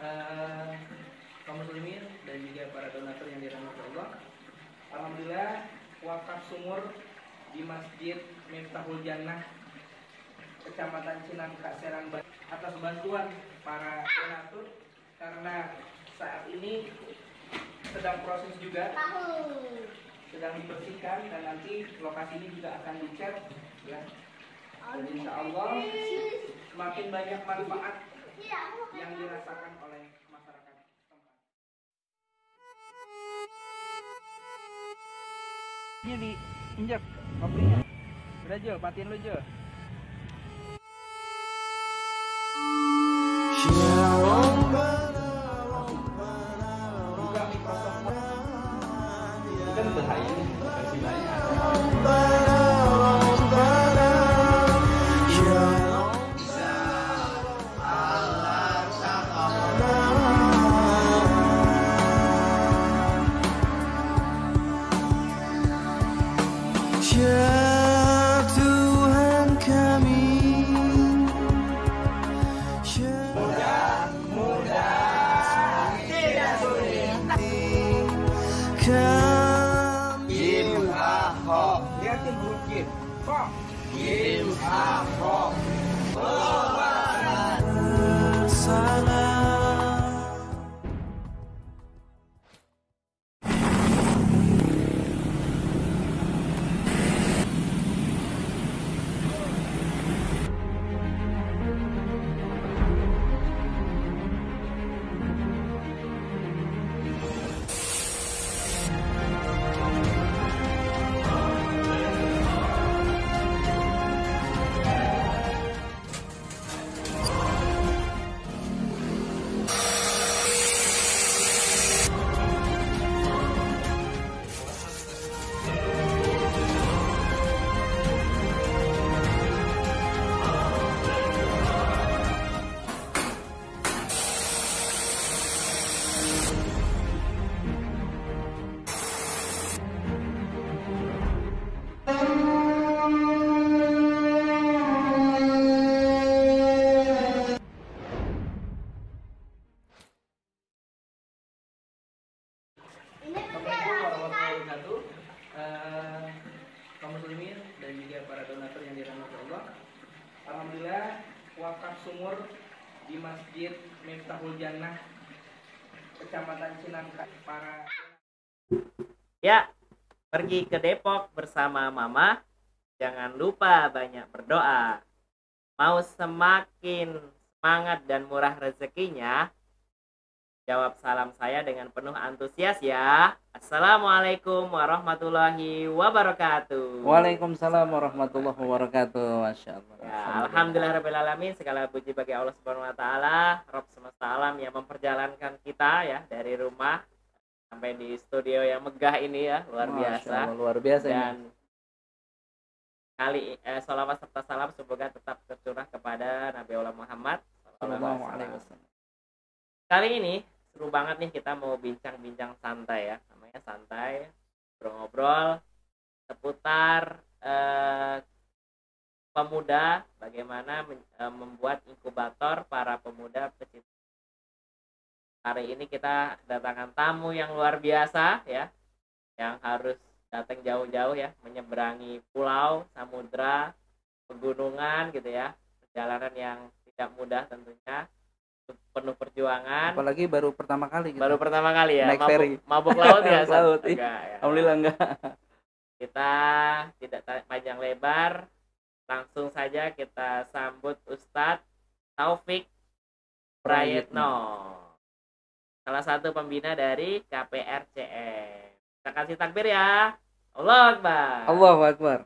eh, kaum muslimin dan juga para donatur yang dirahmati Allah. Alhamdulillah wakaf sumur di Masjid Miftahul Jannah Kecamatan Cinangka, Serang atas bantuan para donatur, karena saat ini sedang proses juga, sedang dibersihkan, dan nanti lokasi ini juga akan dicat ya. Dan insya Allah semakin banyak manfaat yang dirasakan oleh masyarakat setempat. Ini diinjak kopinya. Udah Jo, patiin lu Jo. Buka Microsoft. Kan bahaya nih, versi banyak. Ya Tuhan kami, mudah-mudah tidak sulit. Kim Ahok, Lihatin huruf Kim. Kok? Kim Ahok, salah. Assalamualaikum warahmatullahi wabarakatuh. Kaum muslimin dan juga para donatur yang dirahmati Allah. Alhamdulillah wakaf sumur di Masjid Miftahul Jannah Kecamatan Cinangka para Ya, pergi ke Depok bersama Mama. Jangan lupa banyak berdoa. Mau semakin semangat dan murah rezekinya? Jawab salam saya dengan penuh antusias ya. Assalamualaikum warahmatullahi wabarakatuh. Waalaikumsalam warahmatullahi wabarakatuh. Masya Allah. Ya, alhamdulillahirrahmanirrahim. Segala puji bagi Allah Subhanahu wa taala, Rabb semesta alam yang memperjalankan kita ya dari rumah sampai di studio yang megah ini ya, luar biasa. Allah, luar biasa. Dan kali sholawat serta salam semoga tetap tercurah kepada Nabi Allah Muhammad Sallallahu alaihi wasallam. Kali ini seru banget nih, kita mau bincang-bincang santai ya, namanya santai, ngobrol-ngobrol seputar pemuda, bagaimana membuat inkubator para pemuda pecinta. Hari ini kita kedatangan tamu yang luar biasa ya, yang harus datang jauh-jauh ya, menyeberangi pulau, samudra, pegunungan gitu ya, perjalanan yang tidak mudah tentunya, penuh perjuangan. Apalagi baru pertama kali kita. Baru pertama kali ya, naik ferry. mabuk laut ya. Laut, enggak, ya. Alhamdulillah enggak. Kita tidak panjang lebar, langsung saja kita sambut Ustadz Taufik Prayitno, salah satu pembina dari KPRCM. Kita kasih takbir ya. Allahu Akbar. Allahu Akbar.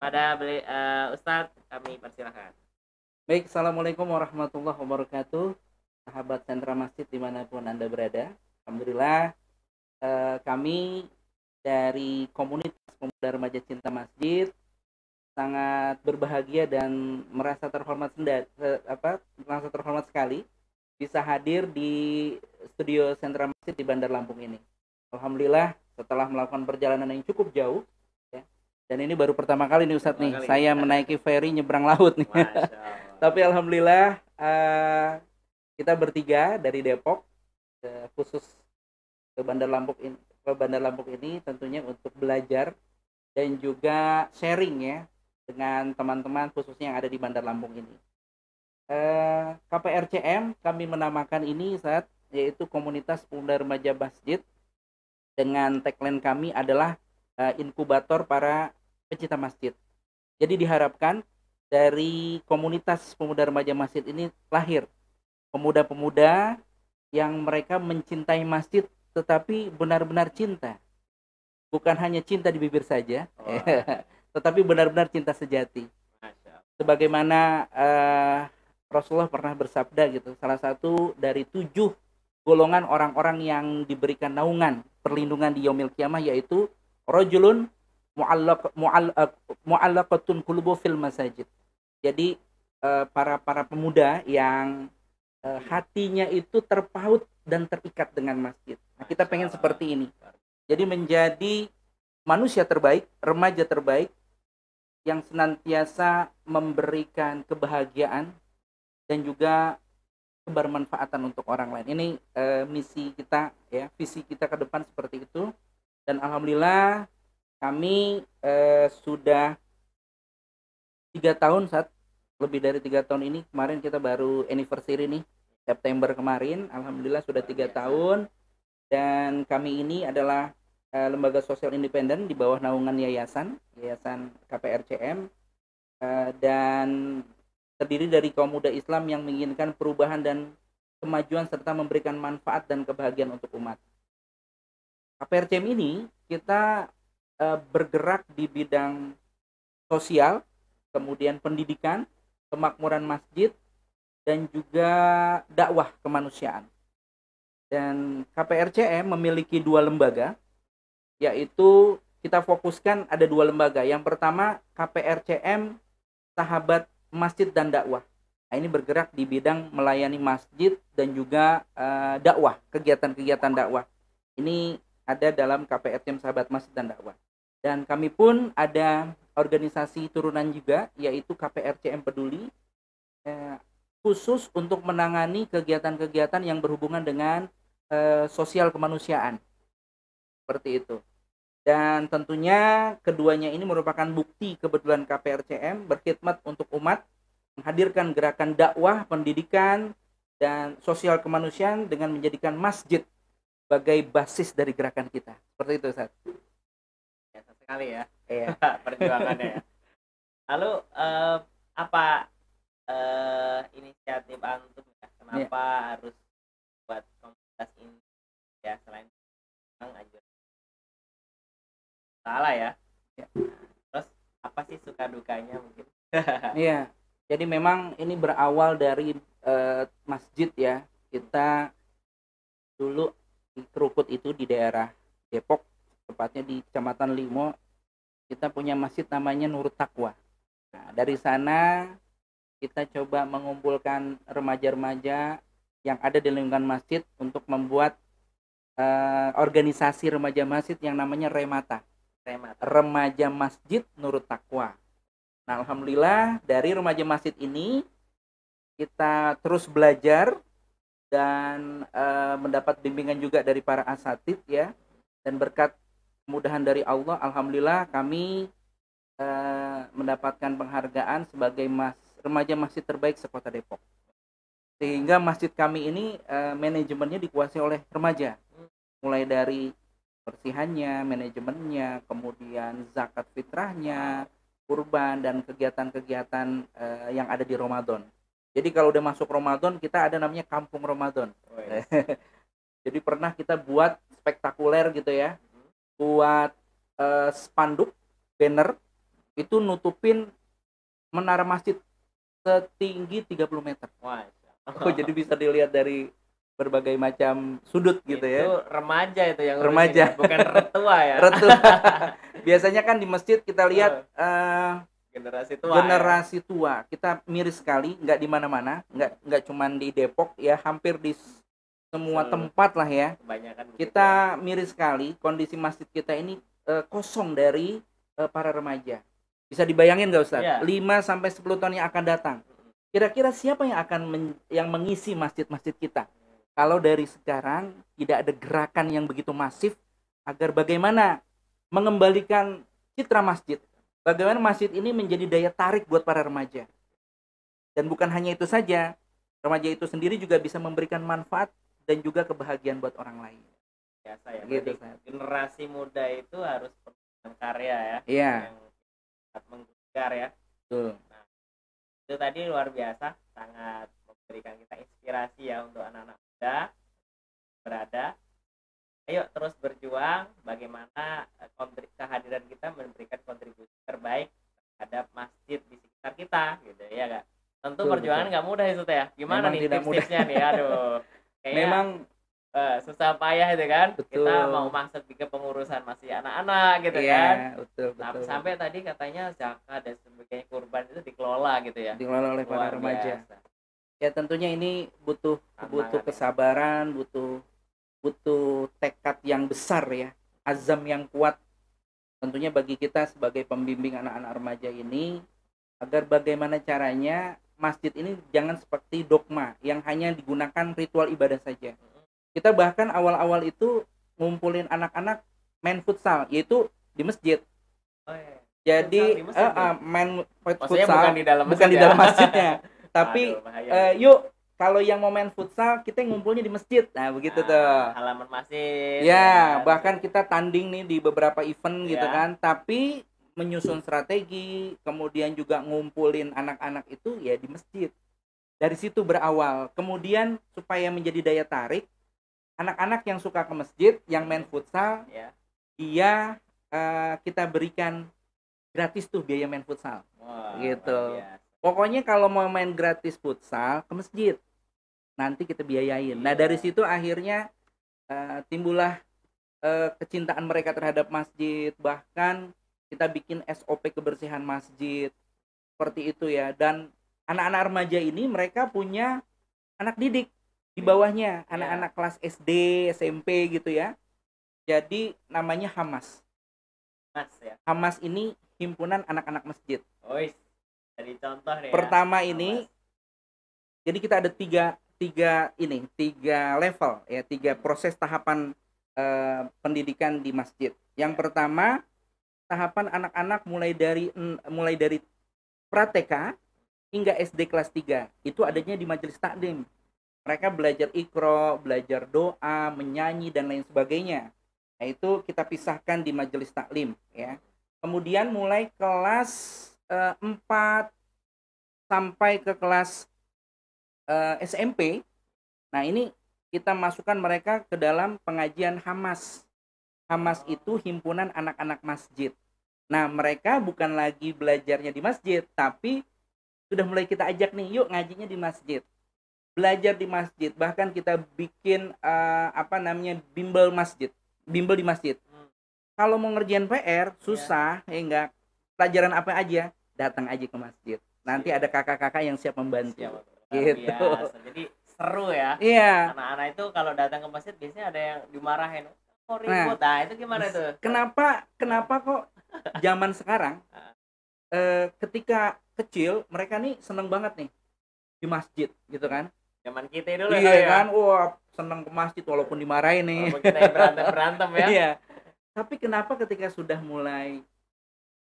Pada Ustadz kami persilahkan. Baik, assalamualaikum warahmatullahi wabarakatuh. Sahabat Sentra Masjid dimanapun Anda berada. Alhamdulillah kami dari komunitas pemuda remaja cinta masjid sangat berbahagia dan merasa terhormat sekali bisa hadir di studio Sentra Masjid di Bandar Lampung ini. Alhamdulillah setelah melakukan perjalanan yang cukup jauh ya, dan ini baru pertama kali nih Ustadz nih saya menaiki ferry nyebrang laut nih. Tapi alhamdulillah kita bertiga dari Depok khusus ke Bandar Lampung ini tentunya untuk belajar dan juga sharing ya dengan teman-teman khususnya yang ada di Bandar Lampung ini. KPRCM kami menamakan ini yaitu Komunitas Pemuda Remaja Masjid, dengan tagline kami adalah inkubator para pecinta masjid. Jadi diharapkan dari komunitas pemuda remaja masjid ini lahir pemuda-pemuda yang mereka mencintai masjid tetapi benar-benar cinta. Bukan hanya cinta di bibir saja, tetapi benar-benar cinta sejati. Sebagaimana Rasulullah pernah bersabda gitu, salah satu dari 7 golongan orang-orang yang diberikan naungan perlindungan di yaumil kiamah yaitu rajulun mu'allaqatun qulubu fil masajid. Jadi para pemuda yang hatinya itu terpaut dan terikat dengan masjid. Nah, kita pengen seperti ini. Jadi menjadi manusia terbaik, remaja terbaik yang senantiasa memberikan kebahagiaan dan juga kebermanfaatan untuk orang lain. Ini misi kita ya, visi kita ke depan seperti itu. Dan alhamdulillah kami sudah 3 tahun lebih dari 3 tahun ini. Kemarin kita baru anniversary nih, September kemarin. Alhamdulillah sudah 3 tahun. Dan kami ini adalah lembaga sosial independen di bawah naungan yayasan KPRCM, dan terdiri dari kaum muda Islam yang menginginkan perubahan dan kemajuan serta memberikan manfaat dan kebahagiaan untuk umat. KPRCM ini kita bergerak di bidang sosial, kemudian pendidikan, kemakmuran masjid, dan juga dakwah kemanusiaan. Dan KPRCM memiliki 2 lembaga, yaitu kita fokuskan ada 2 lembaga. Yang pertama KPRCM Sahabat Masjid dan Dakwah. Nah, ini bergerak di bidang melayani masjid dan juga dakwah, kegiatan-kegiatan dakwah. Ini ada dalam KPRCM Sahabat Masjid dan Dakwah. Dan kami pun ada organisasi turunan juga, yaitu KPRCM Peduli, khusus untuk menangani kegiatan-kegiatan yang berhubungan dengan sosial kemanusiaan. Seperti itu. Dan tentunya keduanya ini merupakan bukti kebetulan KPRCM berkhidmat untuk umat, menghadirkan gerakan dakwah, pendidikan, dan sosial kemanusiaan dengan menjadikan masjid sebagai basis dari gerakan kita. Seperti itu, Ustaz. Biasa sekali ya. Iya. Perjuangannya ya. Lalu apa inisiatif antum ya? Kenapa harus buat komunitas ini ya, selain anjur salah ya? Terus apa sih suka dukanya mungkin? Iya. Jadi memang ini berawal dari masjid ya. Kita dulu di Krukut itu di daerah Depok, tepatnya di Kecamatan Limo, kita punya masjid namanya Nurut Taqwa. Nah, dari sana kita coba mengumpulkan remaja-remaja yang ada di lingkungan masjid untuk membuat organisasi remaja masjid yang namanya Remaja Masjid Nurut Taqwa. Nah, alhamdulillah dari remaja masjid ini kita terus belajar dan mendapat bimbingan juga dari para asatidz ya, dan berkat kemudahan dari Allah, alhamdulillah kami mendapatkan penghargaan sebagai remaja masjid terbaik sekota Depok. Sehingga masjid kami ini manajemennya dikuasai oleh remaja, mulai dari persihannya, manajemennya, kemudian zakat fitrahnya, kurban, dan kegiatan-kegiatan yang ada di Ramadan. Jadi kalau udah masuk Ramadan, kita ada namanya Kampung Ramadan. Jadi pernah kita buat spektakuler gitu ya, buat spanduk, banner, itu nutupin menara masjid setinggi 30 meter. Jadi bisa dilihat dari berbagai macam sudut gitu ya. Itu remaja itu yang remaja, bukan retua ya. Retua. Biasanya kan di masjid kita lihat generasi tua. Kita miris sekali, nggak di mana-mana, nggak cuman di Depok ya, hampir di semua tempat lah ya. Kita miris sekali kondisi masjid kita ini kosong dari para remaja. Bisa dibayangin nggak Ustaz? 5-10 tahun yang akan datang. Kira-kira siapa yang akan yang mengisi masjid-masjid kita? Kalau dari sekarang tidak ada gerakan yang begitu masif agar bagaimana mengembalikan citra masjid. Bagaimana masjid ini menjadi daya tarik buat para remaja. Dan bukan hanya itu saja, remaja itu sendiri juga bisa memberikan manfaat dan juga kebahagiaan buat orang lain. Biasa ya. Gitu, Berarti generasi muda itu harus penuh karya ya. Iya. Yang dapat menggugah ya. Betul. Nah, itu tadi luar biasa, sangat memberikan kita inspirasi ya untuk anak-anak muda berada. Ayo terus berjuang bagaimana kehadiran kita memberikan kontribusi terbaik terhadap masjid di sekitar kita gitu ya Kak. Tentu Betul, perjuangan nggak mudah itu ya. Gimana Memang nih tidak mudah. tips-tipsnya nih? Aduh. Kayaknya Memang susah payah itu kan. Betul. Kita mau masuk di kepengurusan masih anak-anak gitu iya, kan. betul, betul. Sampai tadi katanya zakat dan sebagainya kurban itu dikelola gitu ya. Dikelola oleh para Luar remaja. biasa. Ya tentunya ini butuh Tantangan ya. kesabaran, butuh tekad yang besar ya, azam yang kuat. Tentunya bagi kita sebagai pembimbing anak-anak remaja ini, agar bagaimana caranya masjid ini jangan seperti dogma yang hanya digunakan ritual ibadah saja. Kita bahkan awal-awal itu ngumpulin anak-anak main futsal, yaitu di masjid. Oh, iya. Jadi Futsal di masjid ya? main Maksudnya futsal bukan di dalam bukan masjid di ya? dalam masjidnya, tapi Aduh, bahaya. yuk kalau yang mau main futsal kita ngumpulnya di masjid. Nah, begitu tuh. Halaman masjid. Ya, bahkan kita tanding nih di beberapa event gitu Ya. kan, tapi menyusun strategi, kemudian juga ngumpulin anak-anak itu ya di masjid. Dari situ berawal. Kemudian supaya menjadi daya tarik, anak-anak yang suka ke masjid, yang main futsal, Ya. dia kita berikan gratis tuh biaya main futsal. Wah, Gitu. luar biasa. Pokoknya kalau mau main gratis futsal ke masjid, nanti kita biayain. Nah, Iya. dari situ akhirnya timbullah kecintaan mereka terhadap masjid. Bahkan kita bikin SOP kebersihan masjid seperti itu ya. Dan anak-anak remaja ini mereka punya anak didik di bawahnya, anak-anak kelas SD, SMP gitu ya. Jadi namanya Hamas. Mas ya. Hamas ini himpunan anak-anak masjid. Ois. Jadi contoh nih. Pertama ya. ini, jadi kita ada tiga level ya, tiga proses tahapan pendidikan di masjid. Yang pertama, tahapan anak-anak mulai dari pra-TK hingga SD kelas 3. Itu adanya di majelis taklim. Mereka belajar Iqra, belajar doa, menyanyi dan lain sebagainya. Nah, itu kita pisahkan di majelis taklim ya. Kemudian mulai kelas 4 sampai ke kelas SMP. Nah, ini kita masukkan mereka ke dalam pengajian Hamas. Hamas itu himpunan anak-anak masjid. Nah, mereka bukan lagi belajarnya di masjid, tapi sudah mulai kita ajak nih, yuk ngajinya di masjid. Belajar di masjid, bahkan kita bikin bimbel masjid, bimbel di masjid. Kalau mau ngerjain PR susah, ya enggak, pelajaran apa aja, datang aja ke masjid. Nanti ada kakak-kakak yang siap membantu. Siap, Gitu. biasa. Jadi seru ya. Iya. Anak-anak itu kalau datang ke masjid biasanya ada yang dimarahin. Oh, ribut. Nah, itu gimana tuh? Kenapa kok zaman sekarang ketika kecil mereka nih seneng banget nih di masjid gitu kan? Zaman kita dulu Iya ya. kan, wah seneng ke masjid walaupun dimarahin nih. Walaupun kita yang berantem ya. Iya. Tapi kenapa ketika sudah mulai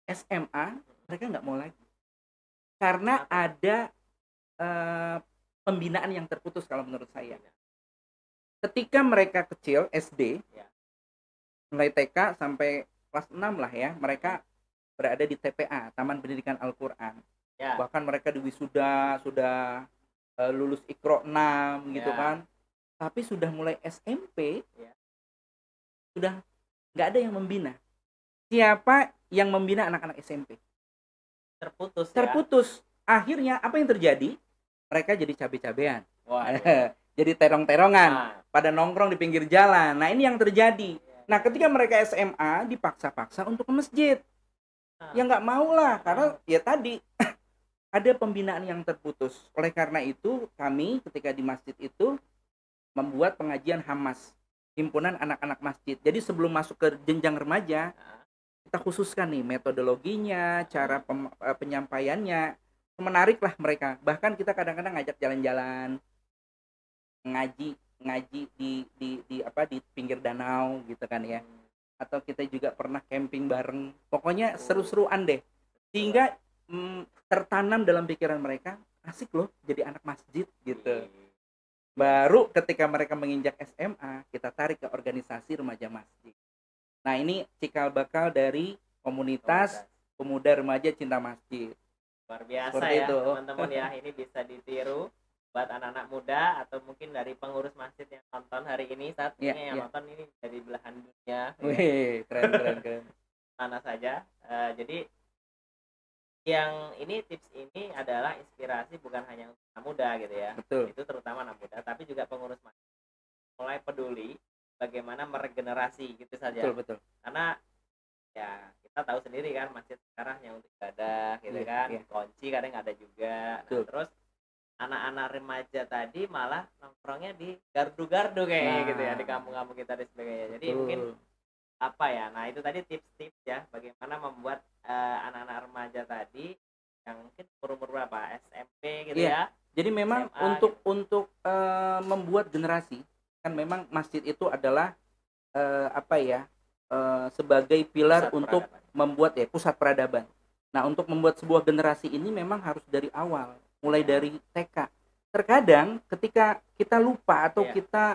SMA mereka nggak mau lagi? Karena ada pembinaan yang terputus kalau menurut saya. Ketika mereka kecil SD, Ya. mulai TK sampai kelas 6 lah ya, mereka berada di TPA, Taman Pendidikan Al-Quran. Ya. Bahkan mereka di wisuda sudah lulus Iqra 6 gitu Ya. kan. Tapi sudah mulai SMP, Ya. sudah nggak ada yang membina. Siapa yang membina anak-anak SMP? Terputus ya. Terputus. Akhirnya apa yang terjadi? Mereka jadi cabe-cabean. Wah. Jadi terong-terongan. Nah, Pada nongkrong di pinggir jalan. Nah, ini yang terjadi. Nah, ketika mereka SMA dipaksa-paksa untuk ke masjid. Ya nggak mau lah, karena ya tadi ada pembinaan yang terputus. Oleh karena itu, kami ketika di masjid itu membuat pengajian Hamas, himpunan anak-anak masjid. Jadi sebelum masuk ke jenjang remaja, kita khususkan nih metodologinya, cara penyampaiannya. menarik lah mereka. Bahkan kita kadang-kadang ngajak jalan-jalan, ngaji ngaji di pinggir danau gitu kan ya. Atau kita juga pernah camping bareng. Pokoknya seru-seruan deh. Sehingga tertanam dalam pikiran mereka, asik loh jadi anak masjid gitu. Baru ketika mereka menginjak SMA, kita tarik ke organisasi remaja masjid. Nah, ini cikal bakal dari komunitas pemuda remaja cinta masjid. Luar biasa Seperti ya itu. teman-teman ya, ini bisa ditiru buat anak-anak muda atau mungkin dari pengurus masjid yang nonton hari ini saat ini Iya, yang iya. nonton ini dari belahan dunia ya, Wih, keren. mana saja. Jadi yang ini tips ini adalah inspirasi bukan hanya untuk anak muda gitu ya, Betul. itu terutama anak muda, tapi juga pengurus masjid mulai peduli bagaimana meregenerasi gitu saja. Betul. Karena ya kita tahu sendiri kan masjid sekarang yang untuk ibadah gitu Iya, kan, iya. kunci kadang nggak ada juga. Nah, Betul. terus anak-anak remaja tadi malah nongkrongnya di gardu-gardu kayaknya Nah. gitu ya, di kampung-kampung kita dan sebagainya. Jadi Betul. mungkin apa ya, nah itu tadi tips-tips ya bagaimana membuat anak-anak remaja tadi yang mungkin umur berapa, SMP gitu Iya. ya. Jadi memang SMA, untuk membuat generasi, kan memang masjid itu adalah sebagai pilar Pusat untuk peradaban. membuat pusat peradaban. Nah, untuk membuat sebuah generasi ini memang harus dari awal, mulai dari TK. Terkadang ketika kita lupa atau Iya. kita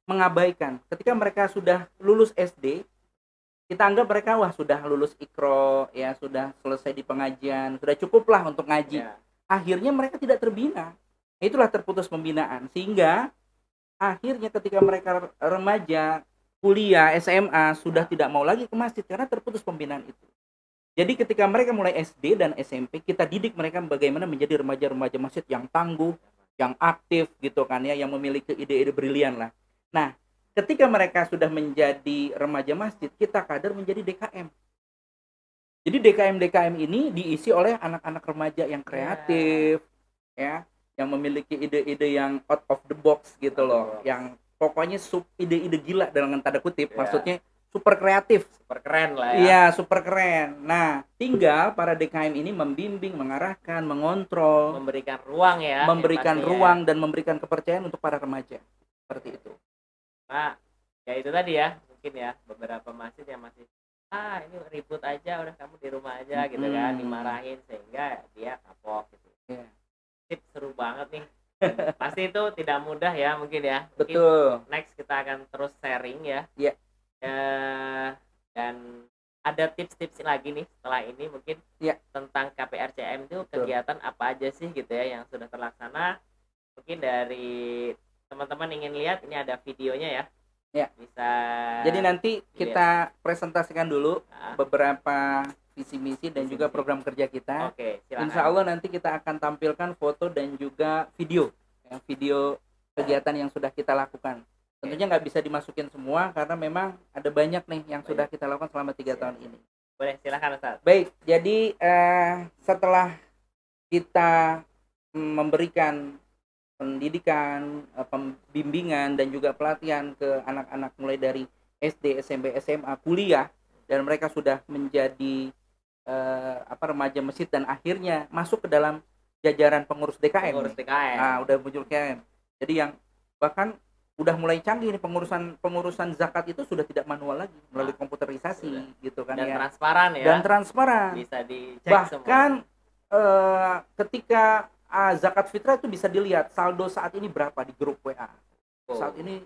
mengabaikan, ketika mereka sudah lulus SD, kita anggap mereka sudah lulus Iqra, ya sudah selesai di pengajian, sudah cukuplah untuk ngaji. Ya. Akhirnya mereka tidak terbina. Itulah terputus pembinaan, sehingga akhirnya ketika mereka remaja, kuliah, SMA sudah tidak mau lagi ke masjid karena terputus pembinaan itu. Jadi ketika mereka mulai SD dan SMP, kita didik mereka bagaimana menjadi remaja-remaja masjid yang tangguh, yang aktif gitu kan ya, yang memiliki ide-ide brilian lah. Nah, ketika mereka sudah menjadi remaja masjid, kita kader menjadi DKM. Jadi DKM ini diisi oleh anak-anak remaja yang kreatif, ya, yang memiliki ide-ide yang out of the box gitu loh, yang pokoknya ide-ide gila dengan tanda kutip, Ya. maksudnya super kreatif. Super keren lah ya. Iya, super keren. Nah, tinggal para DKM ini membimbing, mengarahkan, mengontrol, Memberikan ruang ya. yang memberikan pastinya. ruang dan memberikan kepercayaan untuk para remaja. Seperti itu. Nah, ya itu tadi ya, mungkin ya beberapa masjid yang masih ini ribut aja, udah kamu di rumah aja gitu kan, dimarahin sehingga dia kapok gitu. Iya. Sip, seru banget nih. Pasti itu tidak mudah ya mungkin ya. Mungkin Betul. next kita akan terus sharing ya. Iya. Dan ada tips-tips lagi nih setelah ini mungkin Iya. tentang KPRCM itu Betul. kegiatan apa aja sih gitu ya yang sudah terlaksana. Mungkin dari teman-teman ingin lihat, ini ada videonya ya. Ya. Bisa. Jadi nanti kita presentasikan dulu Nah, beberapa visi misi dan Visi juga misi. program kerja kita. oke, silakan. Insya Allah nanti kita akan tampilkan foto dan juga video, ya, video kegiatan yang sudah kita lakukan. Tentunya nggak bisa dimasukin semua karena memang ada banyak nih yang sudah kita lakukan selama 3 tahun ini. Boleh, silakan Ustaz. Baik, jadi setelah kita memberikan pendidikan, pembimbingan dan juga pelatihan ke anak-anak mulai dari SD, SMP, SMA, kuliah, dan mereka sudah menjadi remaja masjid dan akhirnya masuk ke dalam jajaran pengurus DKM. Pengurus DKM. Nah, udah muncul KM. Jadi yang bahkan udah mulai canggih nih, pengurusan zakat itu sudah tidak manual lagi, melalui komputerisasi sudah. gitu kan Dan ya. transparan ya. Dan transparan. Bisa dicek Bahkan semua. ketika zakat fitrah itu bisa dilihat saldo saat ini berapa di grup WA. Oh. Saat ini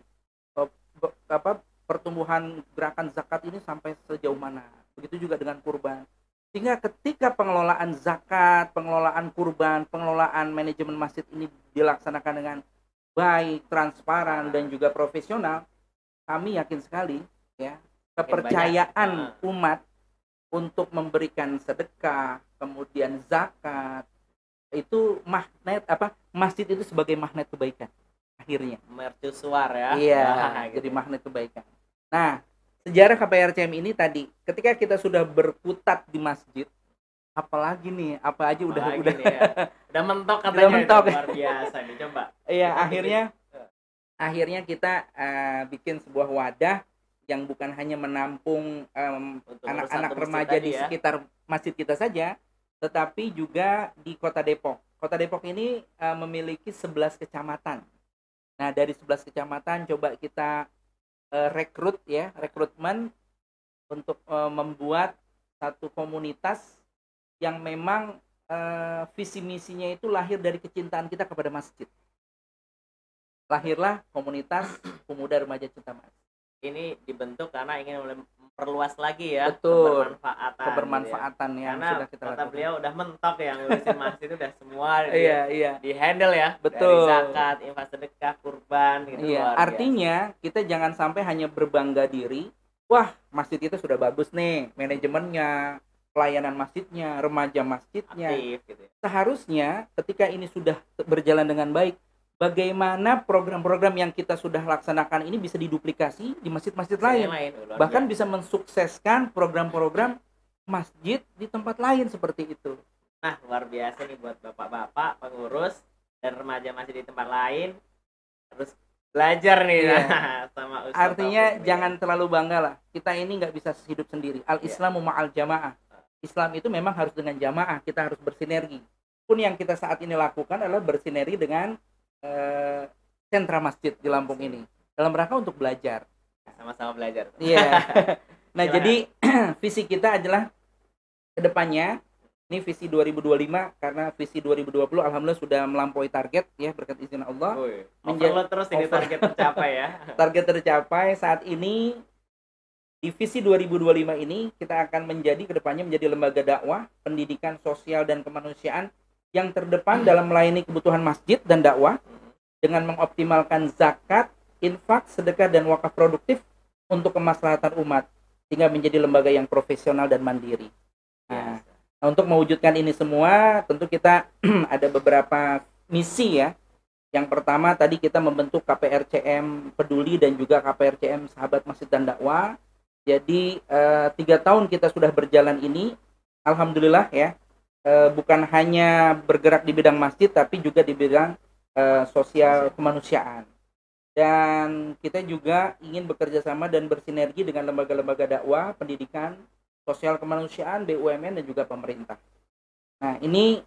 pertumbuhan gerakan zakat ini sampai sejauh mana. Begitu juga dengan kurban. Sehingga ketika pengelolaan zakat, pengelolaan kurban, pengelolaan manajemen masjid ini dilaksanakan dengan baik, transparan dan juga profesional, kami yakin sekali ya, kepercayaan umat untuk memberikan sedekah, kemudian zakat, itu masjid itu sebagai magnet kebaikan akhirnya. Mercusuar ya. Iya, Nah, gitu. jadi magnet kebaikan. Nah, sejarah KPRCM ini tadi, ketika kita sudah berkutat di masjid, apalagi nih, apa aja udah Nih, ya. Udah mentok katanya. Udah mentok. Luar biasa nih, coba. Iya, akhirnya kita bikin sebuah wadah yang bukan hanya menampung Untuk anak-anak urusan remaja tadi di ya. sekitar masjid kita saja, tetapi juga di Kota Depok. Kota Depok ini memiliki 11 kecamatan. Nah, dari 11 kecamatan coba kita rekrutmen untuk membuat satu komunitas yang memang visi misinya itu lahir dari kecintaan kita kepada masjid. Lahirlah komunitas pemuda remaja cinta masjid. Ini dibentuk karena ingin memperluas lagi ya Betul. kebermanfaatan. Kebermanfaatan gitu ya. yang Karena sudah kita kata lakukan. beliau udah mentok ya ngurusin masjid itu udah semua Iya. di handle ya. Betul. Dari zakat, infak sedekah, kurban gitu. Iya, luar artinya kita jangan sampai hanya berbangga diri. Wah, masjid kita sudah bagus nih, manajemennya, pelayanan masjidnya, remaja biasa. masjidnya. Aktif gitu ya. Seharusnya ketika ini sudah berjalan dengan baik, bagaimana program-program yang kita sudah laksanakan ini bisa diduplikasi di masjid-masjid lain. Luar Bahkan biasa. bisa mensukseskan program-program masjid di tempat lain seperti itu. Nah, luar biasa nih buat bapak-bapak, pengurus, dan remaja masih di tempat lain. Terus belajar nih Iya. sama Ustaz Artinya Taufik nih. jangan terlalu bangga lah. Kita ini nggak bisa hidup sendiri. Al-Islamu ma'al jamaah. Islam itu memang harus dengan jamaah. Kita harus bersinergi. Pun yang kita saat ini lakukan adalah bersinergi dengan sentra masjid di Lampung ini. Dalam rangka untuk belajar. Sama-sama belajar. Iya. Nah, Gimana? jadi visi kita adalah kedepannya, ini visi 2025, karena visi 2020 alhamdulillah sudah melampaui target ya berkat izin Allah. Woi, Menja- overload terus ini over- target tercapai ya. Target tercapai saat ini di visi 2025 ini kita akan menjadi kedepannya menjadi lembaga dakwah, pendidikan sosial dan kemanusiaan yang terdepan dalam melayani kebutuhan masjid dan dakwah dengan mengoptimalkan zakat, infak, sedekah dan wakaf produktif untuk kemaslahatan umat sehingga menjadi lembaga yang profesional dan mandiri. Nah, untuk mewujudkan ini semua tentu kita ada beberapa misi ya. Yang pertama tadi kita membentuk KPRCM Peduli dan juga KPRCM Sahabat Masjid dan Dakwah. Jadi 3 tahun kita sudah berjalan ini, alhamdulillah ya, bukan hanya bergerak di bidang masjid tapi juga di bidang sosial kemanusiaan. Dan kita juga ingin bekerja sama dan bersinergi dengan lembaga-lembaga dakwah, pendidikan, sosial kemanusiaan, BUMN dan juga pemerintah. Nah, ini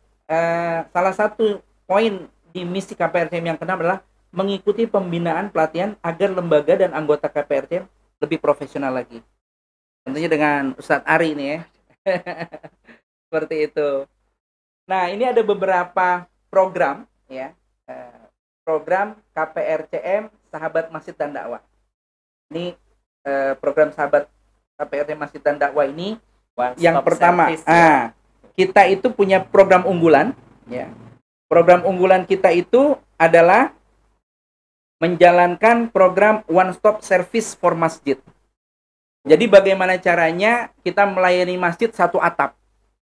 salah satu poin di misi KPRCM yang keenam adalah mengikuti pembinaan pelatihan agar lembaga dan anggota KPRCM lebih profesional lagi. Tentunya dengan Ustadz Ari ini ya. Seperti itu. Nah, ini ada beberapa program ya. Program KPRCM Sahabat Masjid dan Dakwah. Ini program Sahabat KPRCM Masjid dan Dakwah ini One yang stop pertama, service, ya. kita itu punya program unggulan ya. Program unggulan kita itu adalah menjalankan program One Stop Service for Masjid. Jadi bagaimana caranya kita melayani masjid satu atap.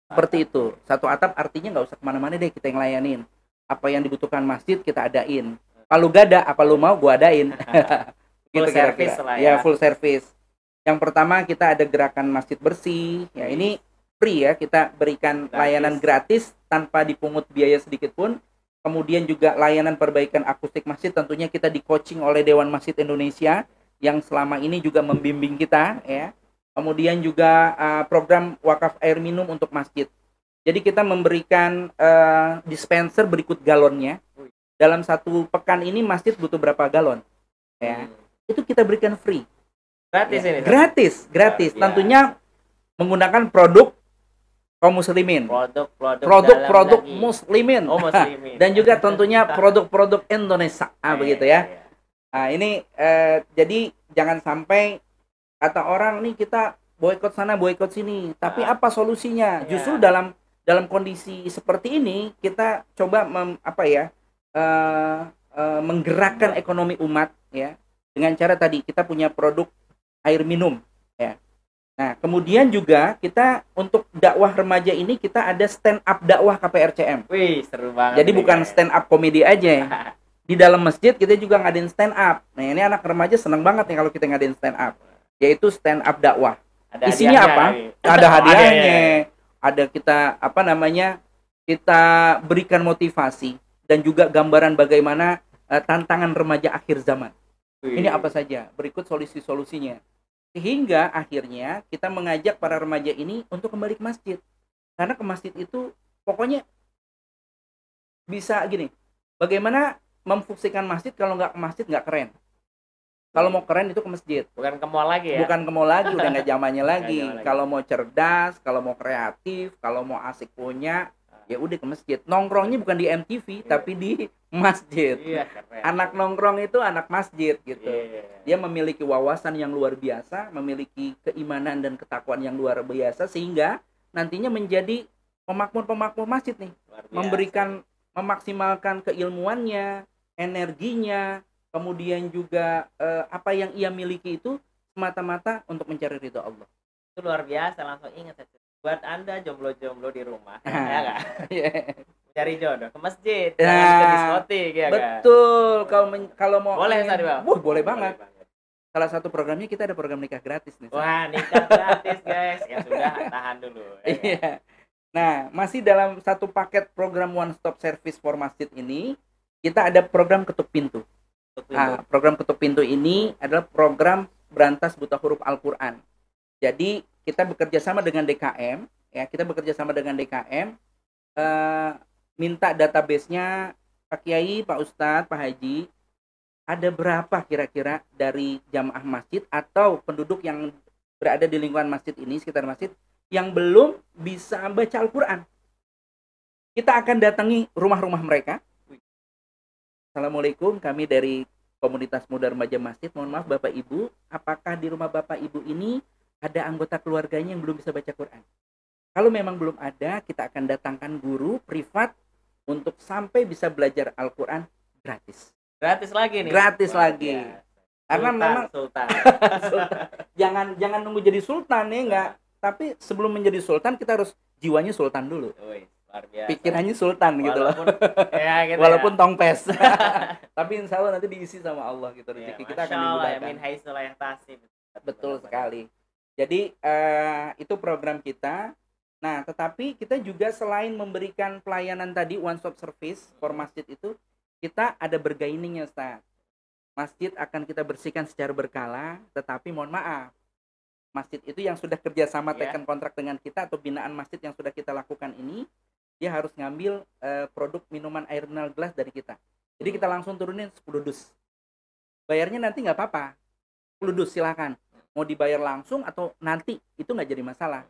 Seperti itu. Satu atap artinya nggak usah kemana-mana deh kita yang layanin. Apa yang dibutuhkan masjid kita adain. Kalau gak ada, apa lu mau gua adain. Full Gitu service kira-kira. lah Ya, ya. full service. Yang pertama kita ada gerakan masjid bersih. Ya, ini free ya, kita berikan Gratis. layanan gratis tanpa dipungut biaya sedikit pun. Kemudian juga layanan perbaikan akustik masjid, tentunya kita di coaching oleh Dewan Masjid Indonesia yang selama ini juga membimbing kita ya. Kemudian juga program wakaf air minum untuk masjid. Jadi kita memberikan dispenser berikut galonnya. Dalam satu pekan ini masjid butuh berapa galon ya. Itu kita berikan free. Gratis Ya, ini. gratis. Luar biasa. Tentunya menggunakan produk kaum muslimin. Produk-produk dalam lagi. muslimin. Oh, muslimin. Dan juga tentunya produk-produk Indonesia. Begitu ya. Iya. Nah, ini jadi jangan sampai kata orang nih kita boikot sana, boikot sini. Tapi apa solusinya? Iya. Justru dalam kondisi seperti ini kita coba menggerakkan ekonomi umat ya dengan cara tadi kita punya produk air minum ya. Nah, kemudian juga kita untuk dakwah remaja ini kita ada stand up dakwah KPRCM. Wih, seru banget. Jadi nih, bukan guys. stand up komedi aja. Di dalam masjid kita juga ngadain stand up. Nah, ini anak remaja seneng banget nih kalau kita ngadain stand up. Yaitu stand up dakwah. Ada Isinya hadiahnya apa? kali. Ada hadiahnya. Hadiahnya. Ada kita kita berikan motivasi dan juga gambaran bagaimana tantangan remaja akhir zaman. Wih. Ini apa saja? Berikut solusi-solusinya. Sehingga akhirnya kita mengajak para remaja ini untuk kembali ke masjid. Karena ke masjid itu pokoknya bisa gini, bagaimana memfungsikan masjid kalau nggak ke masjid nggak keren. Kalau mau keren itu ke masjid. Bukan ke mall lagi ya. Bukan ke mall lagi, udah nggak zamannya Nggak lagi. zaman lagi. Kalau mau cerdas, kalau mau kreatif, kalau mau asik punya, ya udah ke masjid. Nongkrongnya bukan di MTV, Iya. tapi di masjid. Iya, keren. Anak nongkrong itu anak masjid gitu. Iya. Dia memiliki wawasan yang luar biasa, memiliki keimanan dan ketakwaan yang luar biasa, sehingga nantinya menjadi pemakmur-pemakmur masjid nih, Luar biasa. memberikan, memaksimalkan keilmuannya, energinya, kemudian juga apa yang ia miliki itu semata-mata untuk mencari ridho Allah. Itu luar biasa, langsung ingat aja. Buat Anda jomblo-jomblo di rumah, ya nggak? Cari jodoh ke masjid, Ya, jangan ke diskotik ya kan? betul. Kalau mau Boleh ingin- tadi, Bang? boleh banget. Salah satu programnya kita ada program nikah gratis nih. Wah, nikah gratis guys. Ya sudah, tahan dulu. Ya kan? Iya. Nah, masih dalam satu paket program One Stop Service for Masjid ini, kita ada program ketuk pintu. Untuk pintu. Nah, program ketuk pintu ini adalah program berantas buta huruf Al-Quran. Jadi kita bekerja sama dengan DKM, ya kita bekerja sama dengan DKM, minta database-nya Pak Kiai, Pak Ustadz, Pak Haji, ada berapa kira-kira dari jamaah masjid atau penduduk yang berada di lingkungan masjid ini, sekitar masjid, yang belum bisa baca Al-Quran. Kita akan datangi rumah-rumah mereka. Assalamualaikum, kami dari komunitas muda remaja masjid. Mohon maaf Bapak Ibu, apakah di rumah Bapak Ibu ini ada anggota keluarganya yang belum bisa baca Quran? Kalau memang belum ada, kita akan datangkan guru privat untuk sampai bisa belajar Al-Quran gratis. Gratis lagi nih. Gratis Luar lagi. biasa. Karena Sultan, memang Sultan. jangan nunggu jadi sultan nih, enggak. Tapi sebelum menjadi sultan kita harus jiwanya sultan dulu. Wih, luar biasa. Pikirannya sultan gitu loh. Ya, gitu Walaupun ya. tongpes. Tapi insya Allah nanti diisi sama Allah gitu. Ya, Rezeki kita akan Masya Allah, ya, dimudahkan. min haitsu la yahtasib. Betul sekali. Jadi itu program kita. Nah, tetapi kita juga selain memberikan pelayanan tadi one stop service for masjid itu, kita ada bergainingnya, Ustaz. Masjid akan kita bersihkan secara berkala, tetapi mohon maaf, masjid itu yang sudah kerjasama Ya. tekan kontrak dengan kita atau binaan masjid yang sudah kita lakukan ini, dia harus ngambil produk minuman air mineral gelas dari kita. Jadi kita langsung turunin 10 dus. Bayarnya nanti nggak apa-apa, 10 dus silakan. Mau dibayar langsung atau nanti itu nggak jadi masalah.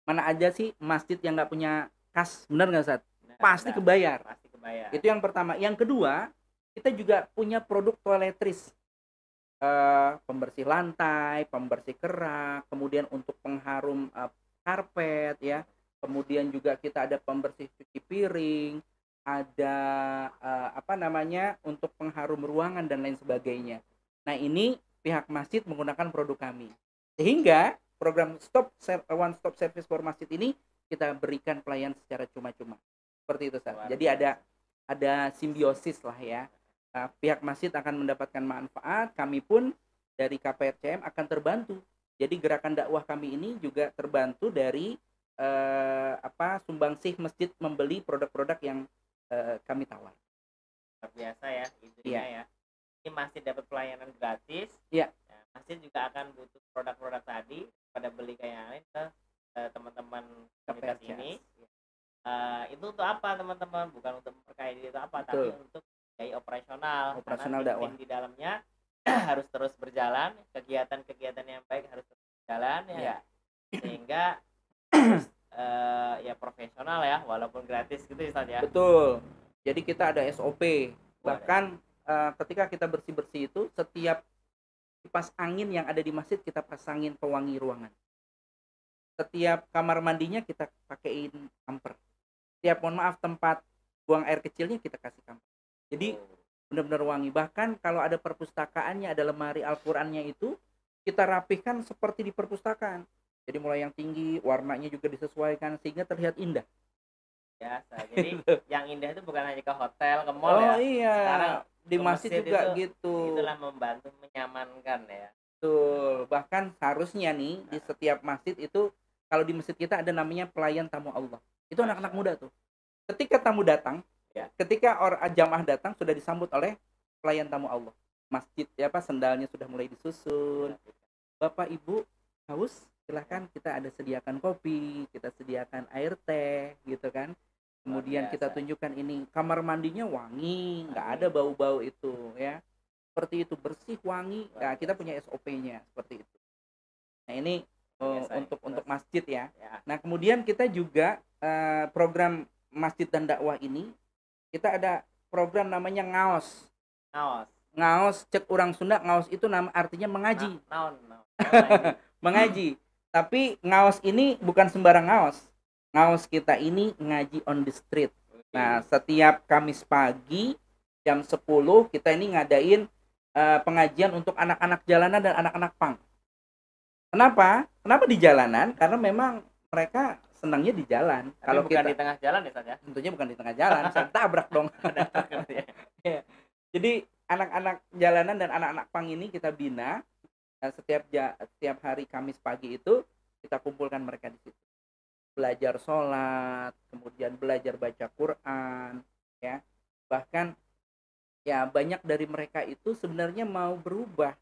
Mana aja sih masjid yang nggak punya kas, benar nggak Ustaz? Nah, Pasti nah, kebayar. Pasti kebayar. Itu yang pertama. Yang kedua, kita juga punya produk toiletries, pembersih lantai, pembersih kerak, kemudian untuk pengharum karpet, ya. Kemudian juga kita ada pembersih cuci piring, ada untuk pengharum ruangan dan lain sebagainya. Nah, ini pihak masjid menggunakan produk kami. Sehingga program One Stop Service for Masjid ini kita berikan pelayanan secara cuma-cuma. Seperti itu, Ustaz. Jadi ada simbiosis lah ya. Pihak masjid akan mendapatkan manfaat, kami pun dari KPRCM akan terbantu. Jadi gerakan dakwah kami ini juga terbantu dari sumbangsih masjid membeli produk-produk yang kami tawar. Luar biasa ya, intinya ya. Ini masih dapat pelayanan gratis. Iya. Ya, masjid juga akan butuh produk-produk tadi pada beli kayak yang lain ke teman-teman komunitas KPRCS. ini. Itu untuk apa teman-teman? Bukan untuk memperkaya diri atau apa, Betul. tapi untuk biaya operasional. Operasional Karena dakwah. tim di dalamnya harus terus berjalan, kegiatan-kegiatan yang baik harus terus berjalan ya. Iya. nggak? Sehingga harus ya profesional ya, walaupun gratis gitu Ustaz ya. Betul. Jadi kita ada SOP. Bahkan ketika kita bersih-bersih itu, setiap kipas angin yang ada di masjid kita pasangin pewangi ruangan. Setiap kamar mandinya kita pakein kamper. Setiap tempat buang air kecilnya kita kasih kamper. Jadi benar-benar wangi. Bahkan kalau ada perpustakaannya, ada lemari Al-Qur'annya itu kita rapihkan seperti di perpustakaan. Jadi mulai yang tinggi, warnanya juga disesuaikan sehingga terlihat indah. Biasa. Jadi yang indah itu bukan hanya ke hotel, ke mall ya. Iya. Sekarang Di ke masjid masjid juga itu- gitu. Itulah membantu menyamankan ya. Betul. Bahkan seharusnya nih di setiap masjid itu, kalau di masjid kita ada namanya pelayan tamu Allah. Itu anak-anak muda tuh. Ketika tamu datang, Ya. ketika jamaah datang sudah disambut oleh pelayan tamu Allah. Masjid sendalnya sudah mulai disusun. Bapak Ibu haus, silahkan kita ada sediakan kopi, kita sediakan air teh gitu kan. Kemudian Luar kita biasa. tunjukkan ini kamar mandinya wangi, nggak ada bau-bau itu ya. Seperti itu, bersih, wangi. Nah, kita punya SOP-nya seperti itu. Nah, ini Luar biasa. untuk masjid ya. Ya. Nah, kemudian kita juga program masjid dan dakwah ini kita ada program namanya ngaos. Naos. Ngaos cek orang Sunda, ngaos itu nama artinya mengaji. Naon. Naon. Mengaji. Tapi ngaos ini bukan sembarang ngaos. Ngaos kita ini ngaji on the street. Nah, setiap Kamis pagi jam 10 kita ini ngadain pengajian untuk anak-anak jalanan dan anak-anak pang. Kenapa? Kenapa di jalanan? Karena memang mereka senangnya di jalan. Tapi Kalau bukan kita di tengah jalan ya saja. tentunya bukan di tengah jalan, saya tabrak dong. Ya. Jadi anak-anak jalanan dan anak-anak pang ini kita bina setiap hari Kamis pagi itu kita kumpulkan mereka di situ. Belajar sholat, kemudian belajar baca Quran, ya. Bahkan ya banyak dari mereka itu sebenarnya mau berubah.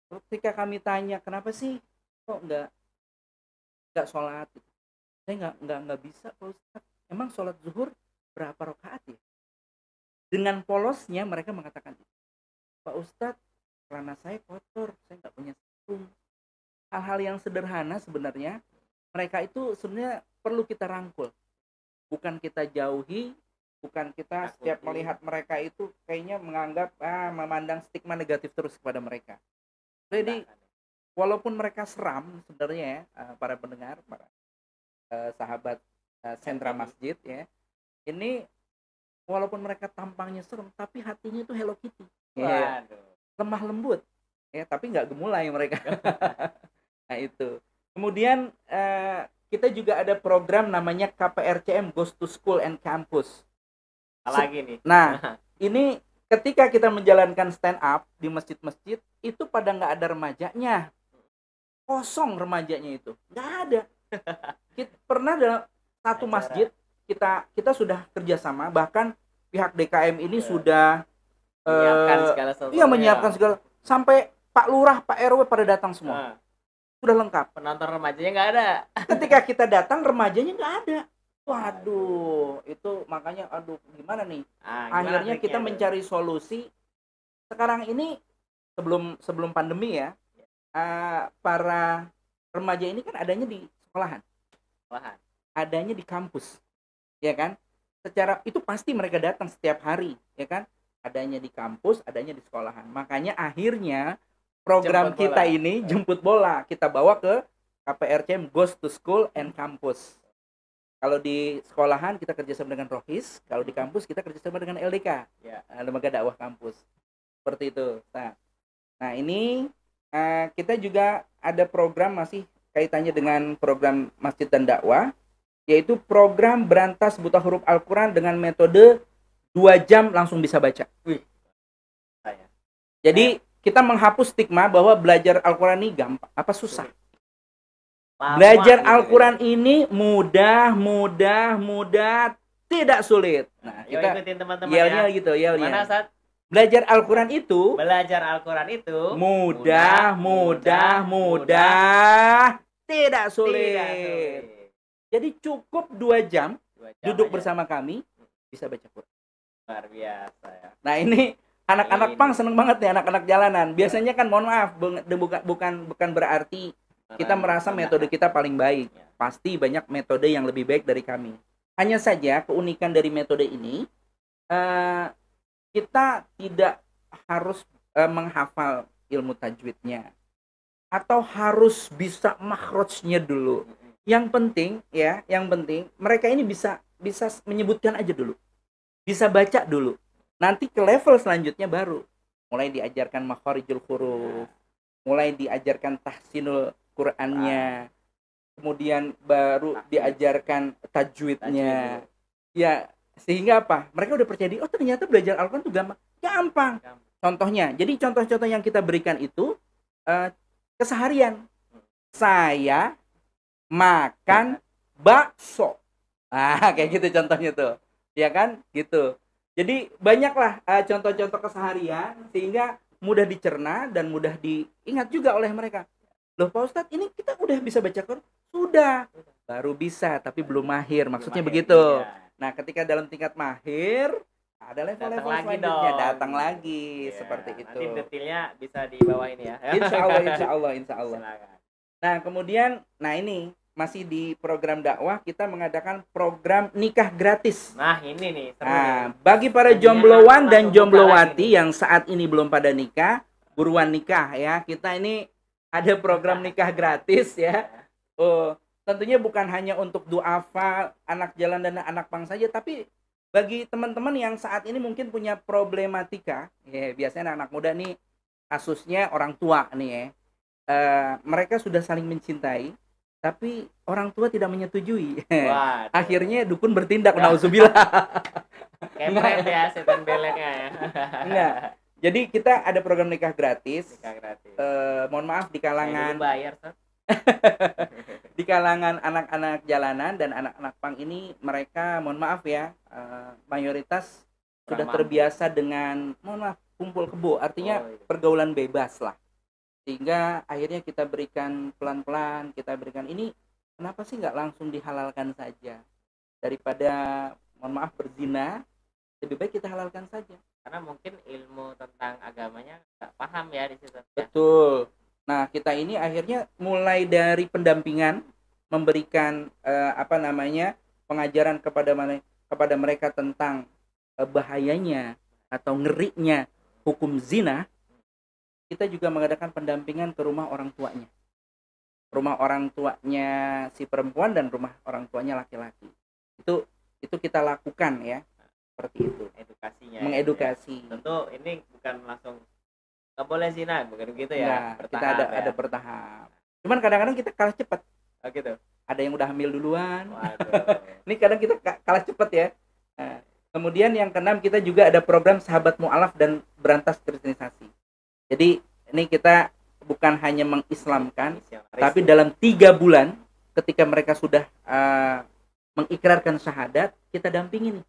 Ketika kami tanya kenapa sih kok nggak sholat gitu. Saya nggak bisa Pak Ustadz. Emang sholat zuhur berapa rakaat ya? Dengan polosnya mereka mengatakan, Pak Ustadz, karena saya kotor, saya nggak punya sarung. Hal-hal yang sederhana sebenarnya mereka itu sebenarnya perlu kita rangkul, bukan kita jauhi, bukan kita setiap melihat mereka itu kayaknya menganggap memandang stigma negatif terus kepada mereka. Jadi walaupun mereka seram sebenarnya ya, para pendengar, para sahabat sentra masjid ya, ini walaupun mereka tampangnya serem tapi hatinya itu Hello Kitty. Waduh. Lemah lembut ya, tapi nggak gemulai mereka. Nah itu. Kemudian kita juga ada program namanya KPRCM, Goes to School and Campus. Lagi nih. Nah ini ketika kita menjalankan stand up di masjid-masjid itu pada nggak ada remajanya, kosong remajanya itu, nggak ada. Kita pernah dalam satu masjid kita sudah kerjasama, bahkan pihak DKM ini sudah menyiapkan segala sesuatu. Iya, menyiapkan segala, sampai Pak Lurah, Pak RW pada datang semua. Sudah lengkap. Penonton remajanya nggak ada. Ketika kita datang remajanya nggak ada. Waduh, itu makanya aduh gimana nih? Akhirnya kita mencari solusi. Sekarang ini sebelum pandemi ya, para remaja ini kan adanya di sekolahan. Adanya di kampus. Ya kan? Secara itu pasti mereka datang setiap hari, ya kan? Adanya di kampus, adanya di sekolahan. Makanya akhirnya program kita ini jemput bola kita bawa ke KPRCM, Goes to School and Campus. Kalau di sekolahan kita kerjasama dengan Rohis, kalau di kampus kita kerjasama dengan LDK, Lembaga Dakwah Kampus. Seperti itu. Nah ini kita juga ada program masih kaitannya dengan program masjid dan dakwah, yaitu program berantas buta huruf Al-Quran dengan metode 2 jam langsung bisa baca. Jadi kita menghapus stigma bahwa belajar Al-Quran ini gampang, susah. Belajar Al-Quran ini mudah, tidak sulit. Nah, kita ikutin teman-teman yelnya gitu, yelnya. Gimana, Sat? Belajar Al-Quran itu mudah, tidak sulit. Jadi cukup 2 jam duduk bersama kami bisa baca Quran. Luar biasa ya. Nah, ini anak-anak pang seneng banget nih, anak-anak jalanan. Biasanya kan mohon maaf, bukan berarti kita merasa metode kita paling baik. Pasti banyak metode yang lebih baik dari kami. Hanya saja keunikan dari metode ini, kita tidak harus menghafal ilmu tajwidnya atau harus bisa makhrajnya dulu. Yang penting mereka ini bisa menyebutkan aja dulu. Bisa baca dulu. Nanti ke level selanjutnya baru mulai diajarkan makharijul huruf, mulai diajarkan tahsinul Qur'annya, kemudian baru diajarkan tajwidnya. Ya, sehingga apa? Mereka udah percaya oh ternyata belajar Al-Quran itu gampang. Contohnya, jadi contoh-contoh yang kita berikan itu keseharian. Saya makan bakso. Kayak gitu contohnya tuh. Ya kan? Gitu. Jadi banyaklah contoh-contoh keseharian sehingga mudah dicerna dan mudah diingat juga oleh mereka. Loh Pak Ustadz, ini kita udah bisa baca Quran? Sudah. Baru bisa, tapi belum mahir. Maksudnya Mahir, begitu. iya. Nah, ketika dalam tingkat mahir, ada level-level Datang lagi selanjutnya. dong. Datang lagi, Iya, seperti itu. Nanti detailnya bisa di bawah ini ya. Insya Allah, insya Allah, insya Allah. Silakan. Nah, kemudian, nah ini masih di program dakwah, kita mengadakan program nikah gratis. Nah, ini nih seru Nah, nih. bagi para Tadinya jombloan aku dan langsung buka jomblowati lagi nih. yang saat ini belum pada nikah, buruan nikah ya. Kita ini ada program nikah gratis ya. Oh, tentunya bukan hanya untuk duafa, anak jalan dan anak pang saja, tapi bagi teman-teman yang saat ini mungkin punya problematika, ya biasanya anak muda nih kasusnya orang tua nih ya. Mereka sudah saling mencintai, tapi orang tua tidak menyetujui. Waduh. Akhirnya dukun bertindak, nauzubillah. Kepret ya setan beleknya ya. Enggak. Jadi kita ada program nikah gratis. Nikah gratis. Mohon maaf di Saya kalangan dulu bayar, Sob. di kalangan anak-anak jalanan dan anak-anak pang ini, mereka mohon maaf ya, mayoritas sudah Kurang terbiasa dengan mohon maaf kumpul kebo, artinya Oh, iya. pergaulan bebas lah. Sehingga akhirnya kita berikan pelan-pelan, kita berikan ini, kenapa sih nggak langsung dihalalkan saja daripada mohon maaf berzina, lebih baik kita halalkan saja. Karena mungkin ilmu tentang agamanya nggak paham ya di situ. Ya. Betul. Nah, kita ini akhirnya mulai dari pendampingan, memberikan pengajaran kepada mereka tentang bahayanya atau ngerinya hukum zina. Kita juga mengadakan pendampingan ke rumah orang tuanya. Rumah orang tuanya si perempuan dan rumah orang tuanya laki-laki. Itu kita lakukan ya. Seperti itu. Edukasinya. Mengedukasi. Ya. Tentu ini bukan langsung nggak boleh zina, bukan begitu ya. Enggak, kita Bertahap ada ya. bertahap. Cuman kadang-kadang kita kalah cepat. Oh gitu. Ada yang udah hamil duluan. Waduh. Ini kadang kita kalah cepat ya. Nah, kemudian yang keenam, kita juga ada program sahabat mu'alaf dan berantas kristenisasi. Jadi ini kita bukan hanya mengislamkan, Misionaris. tapi dalam 3 bulan ketika mereka sudah mengikrarkan syahadat, kita dampingin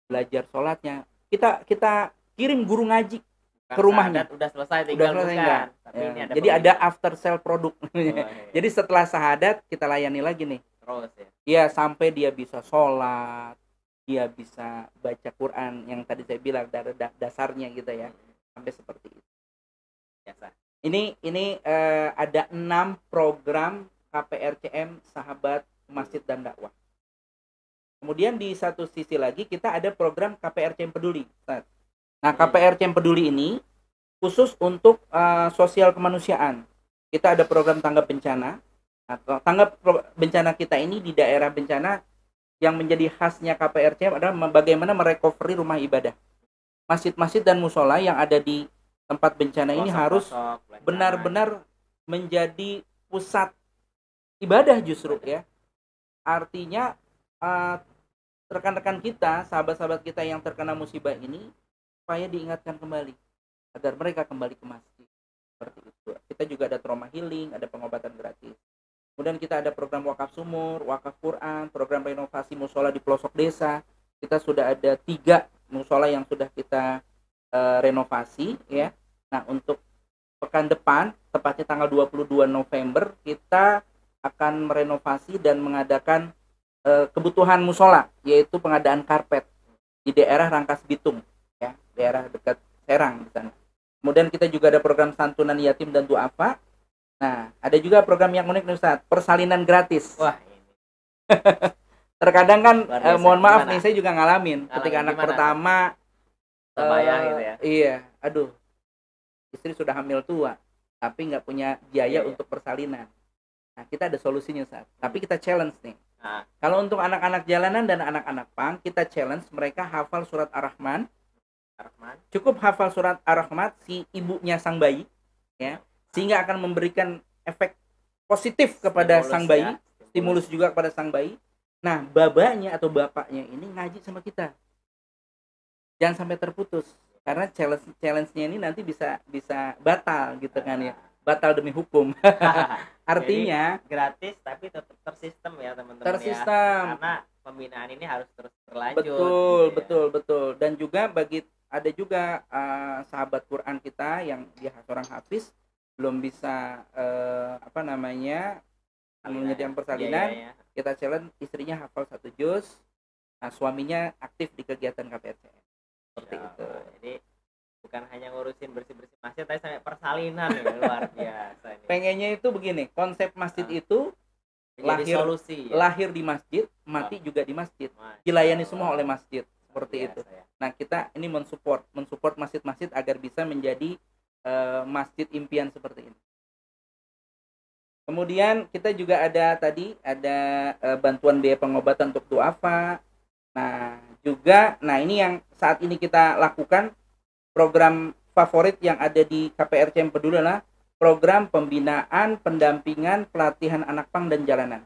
belajar sholatnya. Kita kirim guru ngaji Bukan ke rumahnya. syahadat, udah selesai Udah tinggal selesai bukan. enggak? Tapi Ya, ini ada jadi ada pembinaan. after sale produk. Oh, iya. Jadi setelah syahadat kita layani lagi nih. Terus ya. Ya, sampai dia bisa sholat, dia bisa baca Quran yang tadi saya bilang dari dasarnya gitu ya, sampai seperti itu. Biasa. Ini ada 6 program KPRCM Sahabat Masjid dan Dakwah. Kemudian di satu sisi lagi kita ada program KPRCM Peduli, Ustaz. Nah, KPRCM Peduli ini khusus untuk sosial kemanusiaan. Kita ada program tanggap bencana. Nah, tanggap bencana kita ini di daerah bencana, yang menjadi khasnya KPRCM adalah bagaimana merecovery rumah ibadah. Masjid-masjid dan musola yang ada di tempat bencana ini harus Pelosok-pelosok, benar-benar menjadi pusat ibadah justru ya. Artinya rekan-rekan kita, sahabat-sahabat kita yang terkena musibah ini, supaya diingatkan kembali agar mereka kembali ke masjid. Seperti itu. Kita juga ada trauma healing, ada pengobatan gratis. Kemudian kita ada program wakaf sumur, wakaf Quran, program renovasi musola di pelosok desa. Kita sudah ada 3 musola yang sudah kita renovasi ya. Nah, untuk pekan depan, tepatnya tanggal 22 November, kita akan merenovasi dan mengadakan kebutuhan musola, yaitu pengadaan karpet di daerah Rangkas Bitung ya, daerah dekat Serang di sana. Kemudian kita juga ada program santunan yatim dan duafa. Nah, ada juga program yang unik nih Ustaz, persalinan gratis. Wah, ini. Terkadang kan Luar biasa. mohon maaf Gimana? nih, saya juga ngalamin ketika anak gimana? pertama Kebayang gitu ya. Iya, aduh, istri sudah hamil tua, tapi nggak punya biaya Iya. untuk persalinan. Nah, kita ada solusinya Ustaz. Tapi kita challenge nih. Nah, Kalau untuk anak-anak jalanan dan anak-anak pang, kita challenge mereka hafal surat Ar-Rahman. Rahman. Cukup hafal surat Ar-Rahman si ibunya sang bayi, ya, sehingga akan memberikan efek positif kepada Stimulus sang bayi, ya. stimulus juga kepada sang bayi. Nah, babanya atau bapaknya ini ngaji sama kita. Jangan sampai terputus, karena challenge-nya ini nanti bisa batal gitu kan ya. Batal demi hukum. Artinya Gratis tapi tetap tersistem ya teman-teman Tersistem. ya. Karena pembinaan ini harus terus berlanjut. betul, gitu ya. betul. Dan juga ada juga sahabat Quran kita yang dia seorang hafiz, belum bisa apa namanya menyediakan persalinan, Biayanya. kita challenge istrinya hafal 1 juz, nah suaminya aktif di kegiatan KPRCM seperti Ya itu. Allah, jadi bukan hanya ngurusin bersih-bersih masjid, tapi sampai persalinan ya, luar biasa ini. Pengennya itu begini, konsep masjid itu Jadi lahir solusi ya. lahir di masjid, mati juga di masjid, Masya dilayani Allah. semua oleh masjid seperti Luar itu. biasa ya. Nah kita ini mensupport masjid-masjid agar bisa menjadi masjid impian seperti ini. Kemudian kita juga ada tadi bantuan biaya pengobatan untuk duafa. Nah juga, nah ini yang saat ini kita lakukan, program favorit yang ada di KPRCM Peduli adalah program pembinaan, pendampingan, pelatihan anak pang dan jalanan.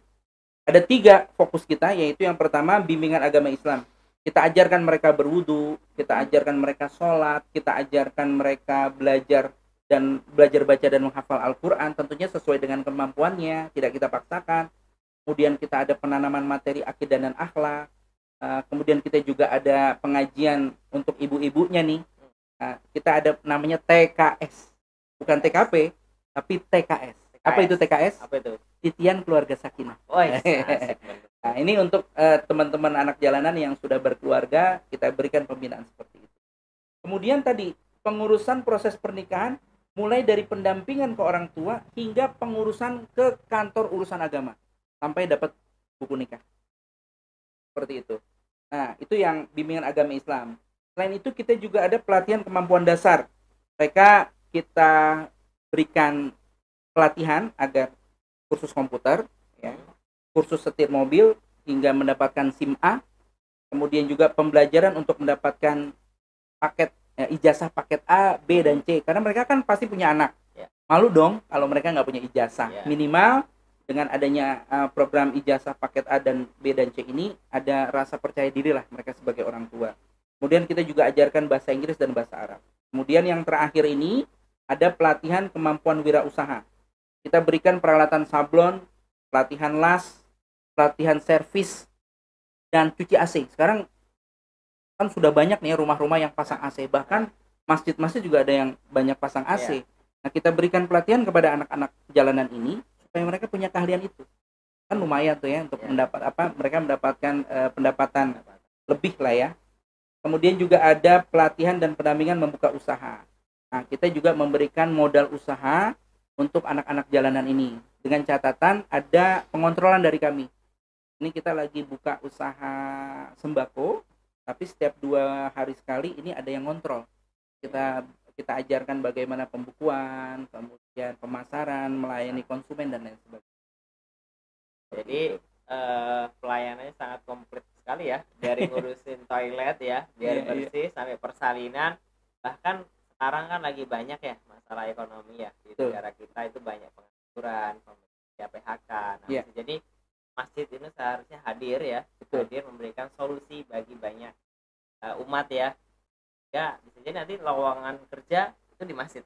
Ada 3 fokus kita, yaitu yang pertama bimbingan agama Islam. Kita ajarkan mereka berwudu, kita ajarkan mereka sholat, kita ajarkan mereka belajar baca dan menghafal Al-Quran, tentunya sesuai dengan kemampuannya, tidak kita paksakan. Kemudian kita ada penanaman materi akidah dan akhlak. Kemudian kita juga ada pengajian untuk ibu-ibunya nih. Kita ada namanya TKS, bukan TKP, tapi TKS. Apa itu TKS? Apa itu? Titian Keluarga Sakinah. Oh, asik bener. Nah, ini untuk teman-teman anak jalanan yang sudah berkeluarga, kita berikan pembinaan seperti itu. Kemudian tadi, pengurusan proses pernikahan, mulai dari pendampingan ke orang tua, hingga pengurusan ke kantor urusan agama, sampai dapat buku nikah. Seperti itu. Nah, itu yang bimbingan agama Islam. Selain itu, kita juga ada pelatihan kemampuan dasar. Mereka kita berikan pelatihan agar kursus komputer, ya, kursus setir mobil hingga mendapatkan SIM A, kemudian juga pembelajaran untuk mendapatkan paket ijazah paket A, B dan C, karena mereka kan pasti punya anak. Ya. Malu dong kalau mereka nggak punya ijazah. Ya. Minimal dengan adanya program ijazah paket A dan B dan C ini ada rasa percaya diri lah mereka sebagai orang tua. Kemudian kita juga ajarkan bahasa Inggris dan bahasa Arab. Kemudian yang terakhir ini ada pelatihan kemampuan wirausaha. Kita berikan peralatan sablon, pelatihan las, pelatihan servis, dan cuci AC. Sekarang kan sudah banyak nih rumah-rumah yang pasang AC. Bahkan masjid-masjid juga ada yang banyak pasang AC. Nah, kita berikan pelatihan kepada anak-anak jalanan ini supaya mereka punya keahlian itu. Kan lumayan tuh ya untuk mereka mendapatkan pendapatan lebih lah ya. Kemudian juga ada pelatihan dan pendampingan membuka usaha. Nah, kita juga memberikan modal usaha untuk anak-anak jalanan ini. Dengan catatan ada pengontrolan dari kami. Ini kita lagi buka usaha sembako, tapi setiap 2 hari sekali ini ada yang ngontrol. Kita ajarkan bagaimana pembukuan, kemudian pemasaran, melayani konsumen dan lain sebagainya. Jadi pelayanannya sangat komplit sekali ya, dari ngurusin toilet ya biar bersih sampai persalinan. Bahkan sekarang kan lagi banyak ya masalah ekonomi ya di negara kita, itu banyak pengangguran, PHK. Nah, jadi masjid ini seharusnya hadir ya, hadir memberikan solusi bagi banyak umat ya. Ya bisa jadi nanti lowongan kerja itu di masjid.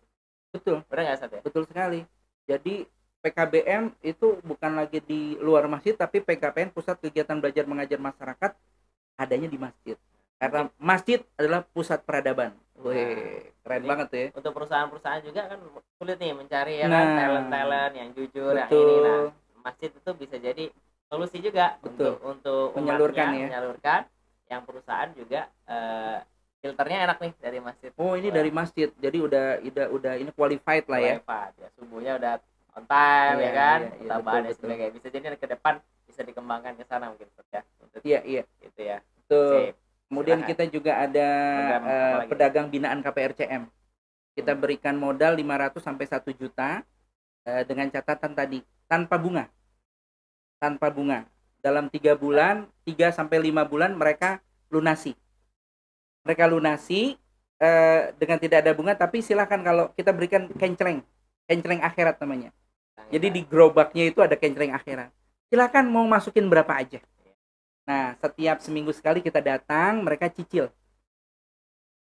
Betul. Benar nggak Sat ya? Betul sekali. Jadi PKBM itu bukan lagi di luar masjid, tapi PKPN, pusat kegiatan belajar mengajar masyarakat, adanya di masjid. Karena masjid adalah pusat peradaban. Wih, keren banget tuh ya. Untuk perusahaan-perusahaan juga kan sulit nih mencari ya kan talent-talent yang jujur. Nah, masjid itu bisa jadi solusi juga untuk menyalurkan menyalurkan. Yang perusahaan juga filternya enak nih dari masjid. Oh, ini dari masjid. Jadi udah ini qualified lah ya. Ya, subuhnya udah on time ya kan. Tambahan dan sebagainya. Bisa jadi ke depan bisa dikembangkan ke sana mungkin ya. Iya. Gitu ya. Tuh. Kemudian kita juga ada pedagang binaan KPRCM. Kita berikan modal 500 sampai 1 juta dengan catatan tadi tanpa bunga. Tanpa bunga. Dalam 3 bulan, 3 sampai 5 bulan mereka lunasi. Mereka lunasi dengan tidak ada bunga, tapi silakan kalau kita berikan kenceleng akhirat namanya. Jadi di gerobaknya itu ada kenceleng akhirat. Silakan mau masukin berapa aja. Nah, setiap seminggu sekali kita datang, mereka cicil.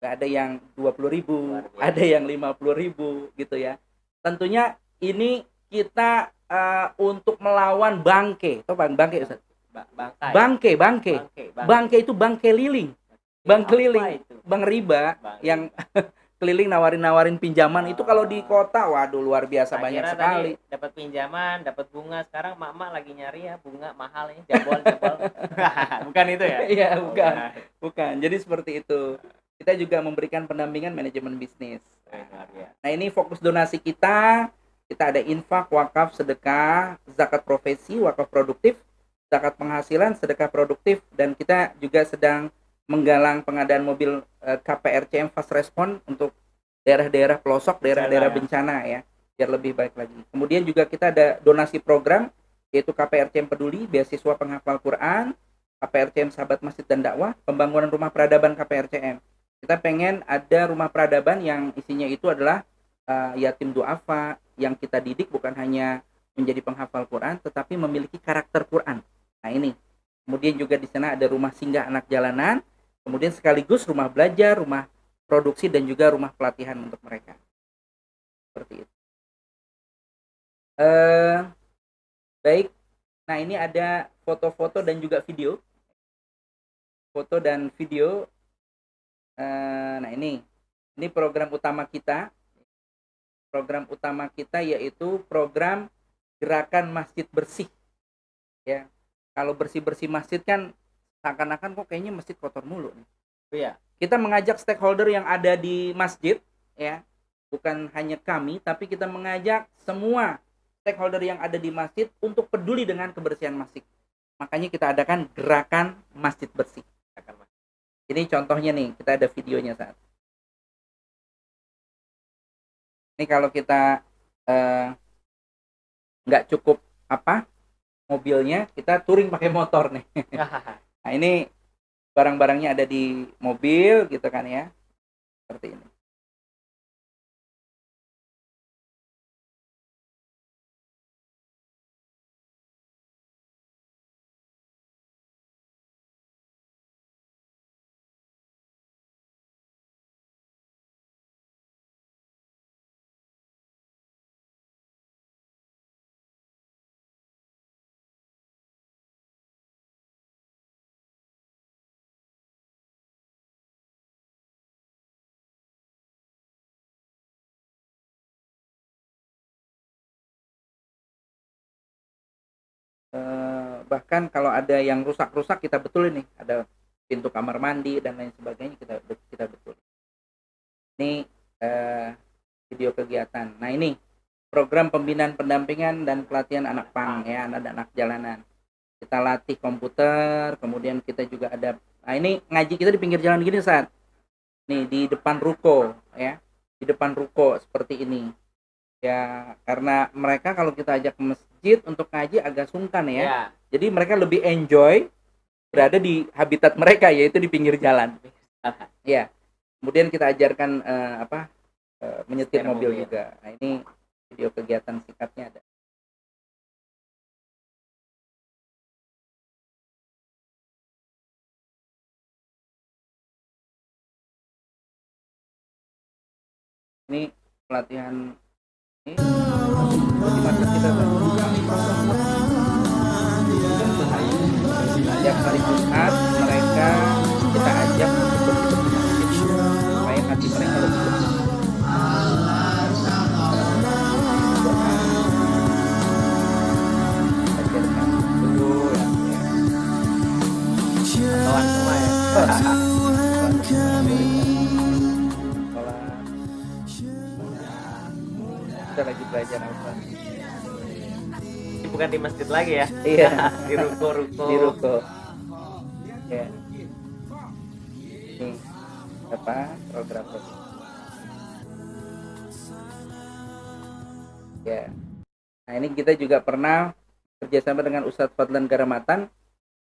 Gak ada yang 20.000, ada yang 50.000 gitu ya. Tentunya ini kita untuk melawan bangke. Tahu bangke Ustaz? Bangke. Bangke itu bangke liling. Bang keliling, bang riba yang keliling nawarin pinjaman. Itu kalau di kota, waduh luar biasa Tak banyak kira sekali. tadi dapat pinjaman, dapat bunga. Sekarang mak lagi nyari ya bunga mahal ini, jebol. Bukan itu ya? Iya, Oh, bukan. Jadi seperti itu. Kita juga memberikan pendampingan manajemen bisnis. Luar biasa. Nah, ini fokus donasi kita. Kita ada infak, wakaf, sedekah, zakat profesi, wakaf produktif, zakat penghasilan, sedekah produktif, dan kita juga sedang menggalang pengadaan mobil KPRCM Fast Respon untuk daerah-daerah pelosok, daerah-daerah bencana ya, biar lebih baik lagi. Kemudian juga kita ada donasi program, yaitu KPRCM Peduli, beasiswa penghafal Quran, KPRCM Sahabat Masjid dan Dakwah, pembangunan rumah peradaban KPRCM. Kita pengen ada rumah peradaban yang isinya itu adalah yatim duafa, yang kita didik bukan hanya menjadi penghafal Quran, tetapi memiliki karakter Quran. Nah ini. Kemudian juga di sana ada rumah singgah anak jalanan, kemudian sekaligus rumah belajar, rumah produksi, dan juga rumah pelatihan untuk mereka. Seperti itu. Baik. Nah ini ada foto-foto dan juga video. Foto dan video. Nah ini program utama kita. Program utama kita yaitu program Gerakan Masjid Bersih. Ya. Kalau bersih-bersih masjid kan seakan-akan kok kayaknya masjid kotor mulu nih. Iya. Kita mengajak stakeholder yang ada di masjid, ya, bukan hanya kami, tapi kita mengajak semua stakeholder yang ada di masjid untuk peduli dengan kebersihan masjid. Makanya kita adakan Gerakan Masjid Bersih. Ini contohnya nih, kita ada videonya saat. Ini kalau kita nggak cukup mobilnya, kita touring pakai motor nih. Nah ini barang-barangnya ada di mobil gitu kan ya, seperti ini. Bahkan kalau ada yang rusak-rusak kita betulin nih, ada pintu kamar mandi dan lain sebagainya, kita betulin. Ini video kegiatan. Nah ini program pembinaan pendampingan dan pelatihan anak pang ya, anak-anak jalanan. Kita latih komputer, kemudian kita juga ada. Nah ini ngaji kita di pinggir jalan gini saat. Nih di depan ruko ya, di depan ruko seperti ini. Ya karena mereka kalau kita ajak ke masjid untuk ngaji agak sungkan ya. Jadi mereka lebih enjoy berada di habitat mereka, yaitu di pinggir jalan. Ya. Kemudian kita ajarkan menyetir mobil juga. Nah ini video kegiatan singkatnya ada. Ini pelatihan ini di market kita setiap hari Jumat mereka kita ajak untuk supaya hati mereka lebih bersih. Ajarkan dulu Kawan semua ya. Kita lagi belajar apa? Bukan di masjid lagi ya. Iya. Di ruko-ruko. Di ruko. Ya. Ini program ini. Ya. Nah ini kita juga pernah kerjasama dengan Ustadz Fadlan Garamatan.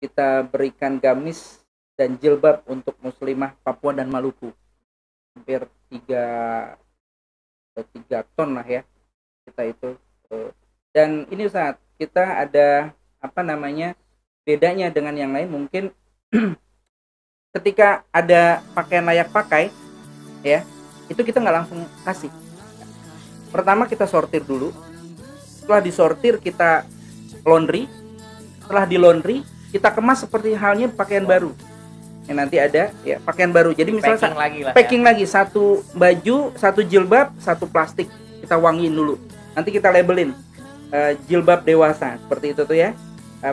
Kita berikan gamis dan jilbab untuk muslimah Papua dan Maluku. Hampir 3 ton lah ya. Kita itu. Dan ini saat kita ada bedanya dengan yang lain mungkin ketika ada pakaian layak pakai ya, itu kita nggak langsung kasih. Pertama kita sortir dulu, setelah disortir kita laundry, setelah di laundry kita kemas seperti halnya pakaian baru. yang nanti ada ya pakaian baru. Jadi misalnya Packing lagi lah packing lagi satu baju, satu jilbab, satu plastik, kita wangiin dulu. Nanti kita labelin jilbab dewasa seperti itu tuh ya.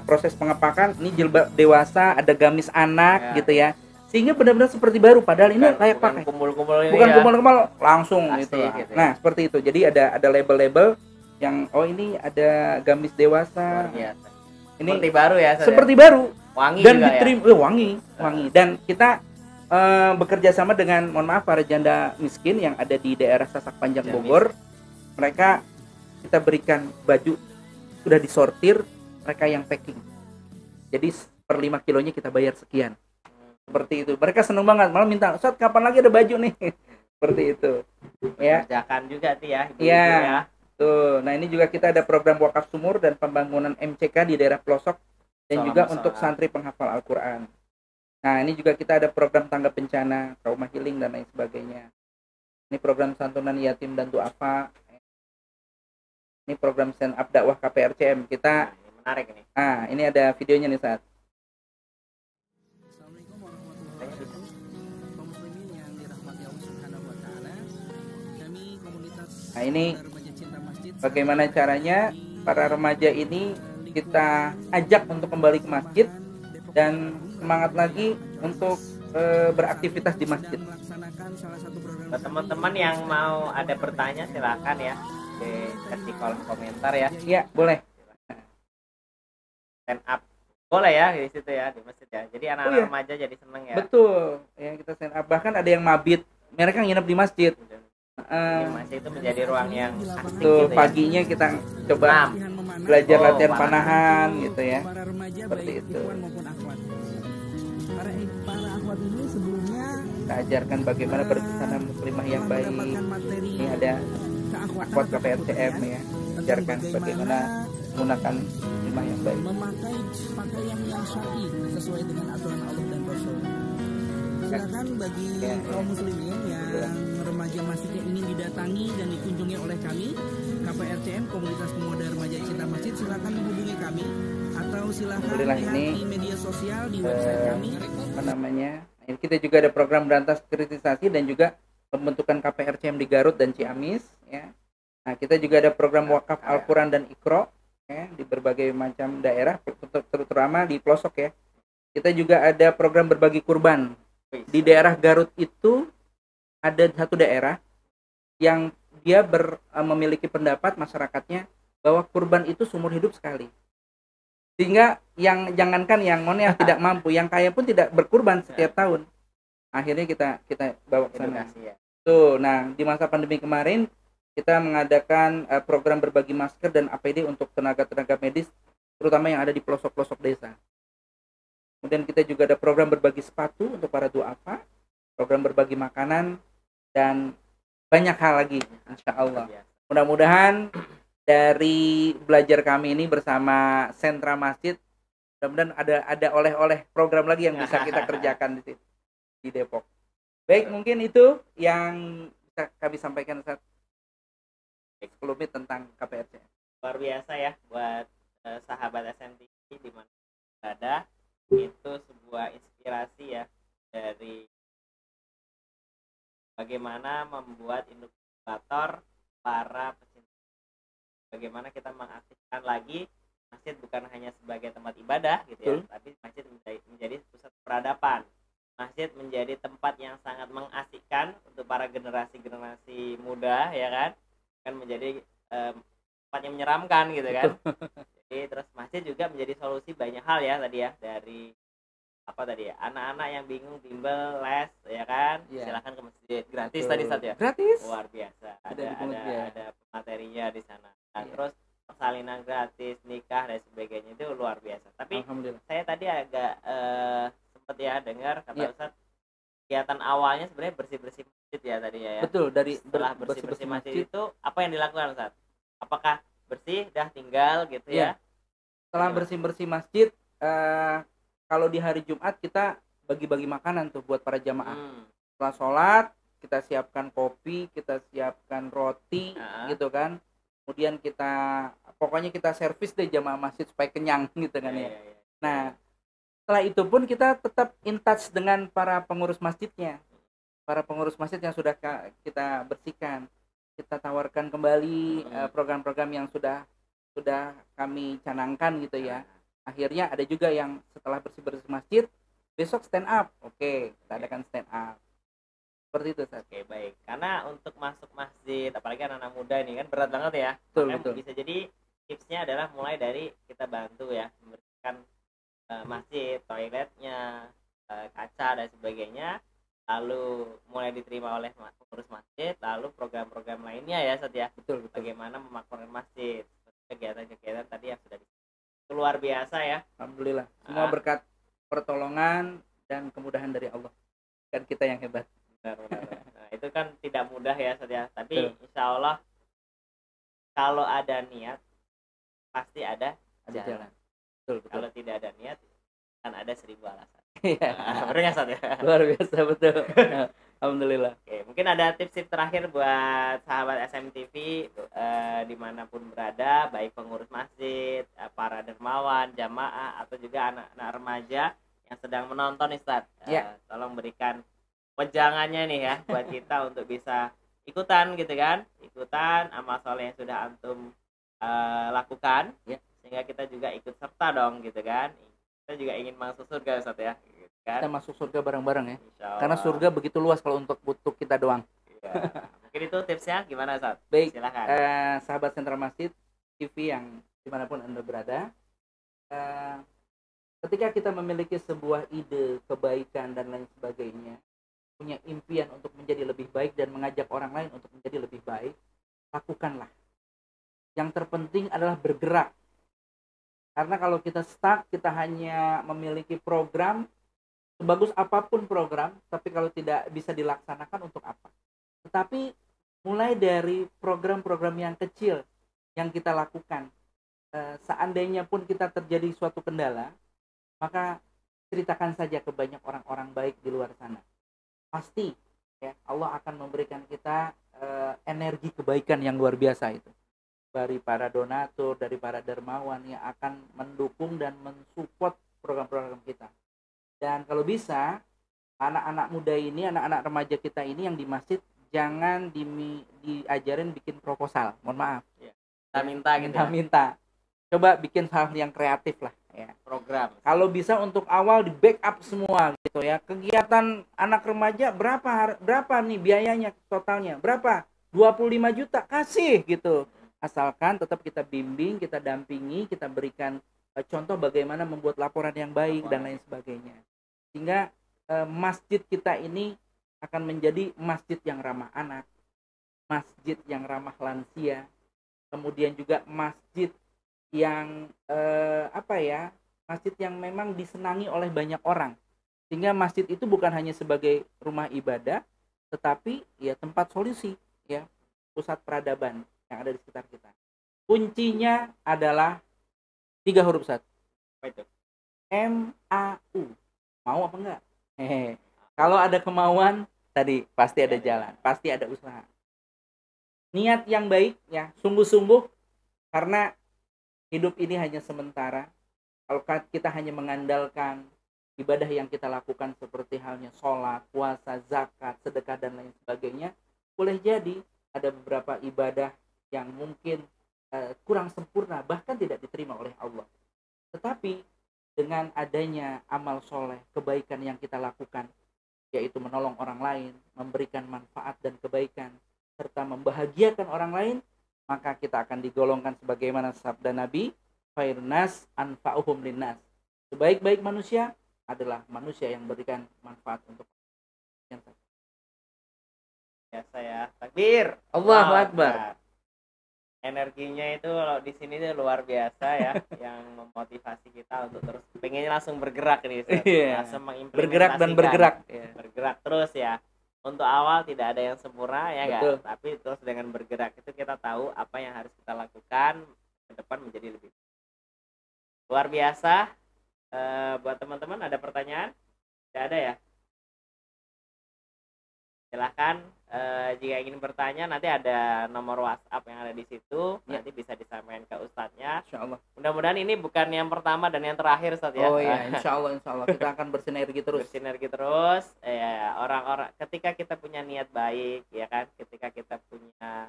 Proses pengepakan ini jilbab dewasa, ada gamis anak Ya. gitu ya. Sehingga benar-benar seperti baru padahal ini layak pakai. Kumpul-kumpul ini Bukan ya. kumpul-kumpul langsung Plastik gitu. gitu ya. Nah, seperti itu. Jadi ada label-label yang oh ini ada gamis dewasa. Luar biasa. Ini Seperti baru ya. Ustaz, ya? seperti baru wangi dan juga diterima wangi. Dan kita bekerja sama dengan mohon maaf para janda miskin yang ada di daerah Sasak Panjang Jamis. Bogor. Mereka kita berikan baju sudah disortir, mereka yang packing. Jadi per 5 kilonya kita bayar sekian. Seperti itu. Mereka seneng banget, malah minta, "Ustaz, kapan lagi ada baju nih?" Seperti itu. Ya. Kerjakan juga tuh ya. ibu-ibu Iya. ya. Tuh. Nah, ini juga kita ada program wakaf sumur dan pembangunan MCK di daerah pelosok dan Salam juga masalah. untuk santri penghafal Al-Qur'an. Nah, ini juga kita ada program tangga bencana, trauma healing dan lain sebagainya. Ini program santunan yatim dan duafa. Ini program stand up dakwah KPRCM. Kita Nah, ini menarik ini. ini ada videonya nih saat. Assalamualaikum warahmatullahi wabarakatuh. Kaum muslimin yang dirahmati Allah Subhanahu wa taala. Kami komunitas Nah, ini Remaja Cinta Masjid bagaimana caranya para remaja ini kita ajak untuk kembali ke masjid dan semangat lagi untuk beraktivitas di masjid. melaksanakan salah satu program Buat teman-teman yang mau ada bertanya silakan ya di kolom komentar ya. Iya, boleh. Stand up boleh ya di situ ya di masjid ya. Jadi anak-anak iya. remaja jadi seneng ya. Betul. Ya, kita stand up. Bahkan ada yang mabit. Mereka nginep di masjid. Ini masjid itu menjadi ruang yang asik Tuh gitu ya. paginya kita coba Senam. belajar Oh, latihan panahan. panahan gitu ya. Para remaja Seperti baik itu. ikhwan maupun akhwat. Para akhwat ini sebelumnya Kita ajarkan bagaimana berbusana muslimah yang baik. mendapatkan materi Ini ada keakhwatan kuat atau KPRCM ya. tentang Ajarkan bagaimana menggunakan muslimah yang baik. memakai pakaian yang syar'i sesuai dengan aturan Allah dan Rasul. Silakan bagi Ya. kaum muslimin yang remaja masjid yang ingin didatangi dan dikunjungi oleh kami KPRCM Komunitas Pemuda Remaja Cinta Masjid, silakan menghubungi kami atau silakan Alhamdulillah, lihat ini, di media sosial di website kami. Apa namanya? Ini kita juga ada program berantas kritisasi dan juga pembentukan KPRCM di Garut dan Ciamis ya. Nah, kita juga ada program wakaf Al-Quran dan Iqra ya, di berbagai macam daerah terutama di pelosok ya. Kita juga ada program berbagi kurban. Di daerah Garut itu ada satu daerah yang dia memiliki pendapat masyarakatnya bahwa kurban itu seumur hidup sekali. Sehingga yang jangankan yang tidak mampu, yang kaya pun tidak berkurban setiap tahun. Akhirnya kita bawa ke sana. Edukasi ya. Tuh, nah di masa pandemi kemarin kita mengadakan program berbagi masker dan APD untuk tenaga-tenaga medis terutama yang ada di pelosok-pelosok desa. Kemudian kita juga ada program berbagi sepatu untuk para duafa, program berbagi makanan dan banyak hal lagi, insya Allah. Mudah-mudahan dari belajar kami ini bersama sentra masjid, mudah-mudahan ada oleh-oleh program lagi yang bisa kita kerjakan di sini di Depok. Baik, mungkin itu yang bisa kami sampaikan saat 10 menit tentang KPRC. Luar biasa ya buat sahabat SMTV di mana berada. Itu sebuah inspirasi ya dari bagaimana membuat inkubator para pecinta. Bagaimana kita mengaktifkan lagi masjid bukan hanya sebagai tempat ibadah gitu ya, tapi masjid menjadi pusat peradaban. Masjid menjadi tempat yang sangat mengasihkan untuk para generasi-generasi muda ya kan menjadi tempat yang menyeramkan gitu kan. Jadi terus masjid juga menjadi solusi banyak hal ya tadi ya, dari apa tadi ya, anak-anak yang bingung bimbel les ya kan, silakan ke masjid gratis. Betul. Tadi saat ya gratis, luar biasa, ada materinya di sana. Nah, terus persalinan gratis, nikah dan sebagainya itu luar biasa. Tapi saya tadi agak sempat ya dengar kata Ustadz, kegiatan awalnya sebenarnya bersih-bersih masjid ya tadi ya. Betul, dari setelah bersih-bersih masjid itu apa yang dilakukan Ustadz? Apakah bersih dah tinggal gitu ya? Setelah bersih-bersih masjid, kalau di hari Jumat kita bagi-bagi makanan tuh buat para jamaah. Setelah sholat kita siapkan kopi, kita siapkan roti gitu kan. Kemudian pokoknya kita servis deh jamaah masjid supaya kenyang gitu kan ya. Nah, Setelah itu pun kita tetap in touch dengan para pengurus masjidnya, para pengurus masjid yang sudah kita bersihkan. Kita tawarkan kembali program-program yang sudah kami canangkan gitu ya. Akhirnya ada juga yang setelah bersih-bersih masjid, besok stand up. Oke, kita adakan stand up. Seperti itu, Ustaz. Oke, baik. Karena untuk masuk masjid, apalagi anak-anak muda ini kan berat banget ya. Betul, Makanya betul. bisa jadi tipsnya adalah mulai dari kita bantu ya, memberikan masjid, toiletnya, kaca dan sebagainya. Lalu mulai diterima oleh pengurus masjid, lalu program-program lainnya ya, Sat ya. Betul, betul. Bagaimana memakmurkan masjid, kegiatan-kegiatan tadi yang sudah itu luar biasa ya. Alhamdulillah. Semua berkat pertolongan dan kemudahan dari Allah. Kan kita yang hebat. Benar. Nah, itu kan tidak mudah ya, Sat ya. Tapi Betul. insya Allah kalau ada niat pasti ada Jalan. Betul, betul. Kalau tidak ada niat kan ada 1000 alasan. Iya. Benar nggak, Sat ya? Luar biasa, betul. Alhamdulillah. Oke, mungkin ada tips-tips terakhir buat sahabat SMTV dimanapun berada, baik pengurus masjid, para dermawan, jamaah, atau juga anak-anak remaja yang sedang menonton, Ustaz. Ya. Tolong berikan wejangannya nih ya buat kita untuk bisa ikutan gitu kan, ikutan amal soleh yang sudah antum lakukan, Ya. sehingga kita juga ikut serta dong gitu kan. Kita juga ingin masuk surga, Ustaz ya. Gitu kan? Kita masuk surga bareng-bareng ya. Insya Allah. Karena surga begitu luas kalau untuk kita doang. Ya. Mungkin itu tipsnya gimana, Ustaz? Baik, Silakan. sahabat Sentra Masjid TV yang dimanapun Anda berada, ketika kita memiliki sebuah ide kebaikan dan lain sebagainya, punya impian untuk menjadi lebih baik dan mengajak orang lain untuk menjadi lebih baik, lakukanlah. Yang terpenting adalah bergerak. Karena kalau kita stuck, kita hanya memiliki program, sebagus apapun program, tapi kalau tidak bisa dilaksanakan untuk apa? Tetapi mulai dari program-program yang kecil yang kita lakukan, seandainya pun kita terjadi suatu kendala, maka ceritakan saja ke banyak orang-orang baik di luar sana. Pasti ya Allah akan memberikan kita energi kebaikan yang luar biasa itu. Dari para donatur, dari para dermawan yang akan mendukung dan mensupport program-program kita. Dan kalau bisa, anak-anak muda ini, anak-anak remaja kita ini yang di masjid, jangan diajarin bikin proposal. Mohon maaf. Minta gitu ya. Minta. Coba bikin hal yang kreatif lah. Ya. Program. Kalau bisa untuk awal di backup semua gitu ya. Kegiatan anak remaja berapa nih biayanya totalnya? Berapa? 25 juta kasih gitu. Asalkan tetap kita bimbing, kita dampingi, kita berikan contoh bagaimana membuat laporan yang baik dan lain sebagainya. Sehingga masjid kita ini akan menjadi masjid yang ramah anak, masjid yang ramah lansia, kemudian juga masjid yang masjid yang memang disenangi oleh banyak orang. Sehingga masjid itu bukan hanya sebagai rumah ibadah, tetapi ya tempat solusi, ya, pusat peradaban yang ada di sekitar kita. Kuncinya adalah 3 huruf, Ustaz. Apa itu? MAU. Mau apa enggak? Kalau ada kemauan, tadi pasti ada jalan, pasti ada usaha. Niat yang baik ya, sungguh-sungguh, karena hidup ini hanya sementara. Kalau kita hanya mengandalkan ibadah yang kita lakukan seperti halnya sholat, puasa, zakat, sedekah dan lain sebagainya, boleh jadi ada beberapa ibadah yang mungkin kurang sempurna, bahkan tidak diterima oleh Allah. Tetapi dengan adanya amal soleh, kebaikan yang kita lakukan, yaitu menolong orang lain, memberikan manfaat dan kebaikan, serta membahagiakan orang lain, maka kita akan digolongkan sebagaimana sabda Nabi, khairnas anfa'uhum linnas. Sebaik-baik manusia adalah manusia yang memberikan manfaat untuk yang Biasa ya. Takbir. Allahu Akbar. Energinya itu kalau di sini tuh luar biasa ya, yang memotivasi kita untuk terus pengennya langsung bergerak nih, langsung mengimplementasikan. Bergerak dan bergerak. Bergerak terus ya. Untuk awal tidak ada yang sempurna ya enggak, tapi terus dengan bergerak itu kita tahu apa yang harus kita lakukan ke depan menjadi lebih luar biasa. Buat teman-teman ada pertanyaan? Tidak ada ya? Silahkan jika ingin bertanya nanti ada nomor WhatsApp yang ada di situ, nanti bisa disampaikan ke Ustadznya. Insya Allah. Mudah-mudahan ini bukan yang pertama dan yang terakhir, Ustadz ya. Oh iya, insya Allah kita akan bersinergi terus. Bersinergi terus. Ya, orang-orang ketika kita punya niat baik, ya kan, ketika kita punya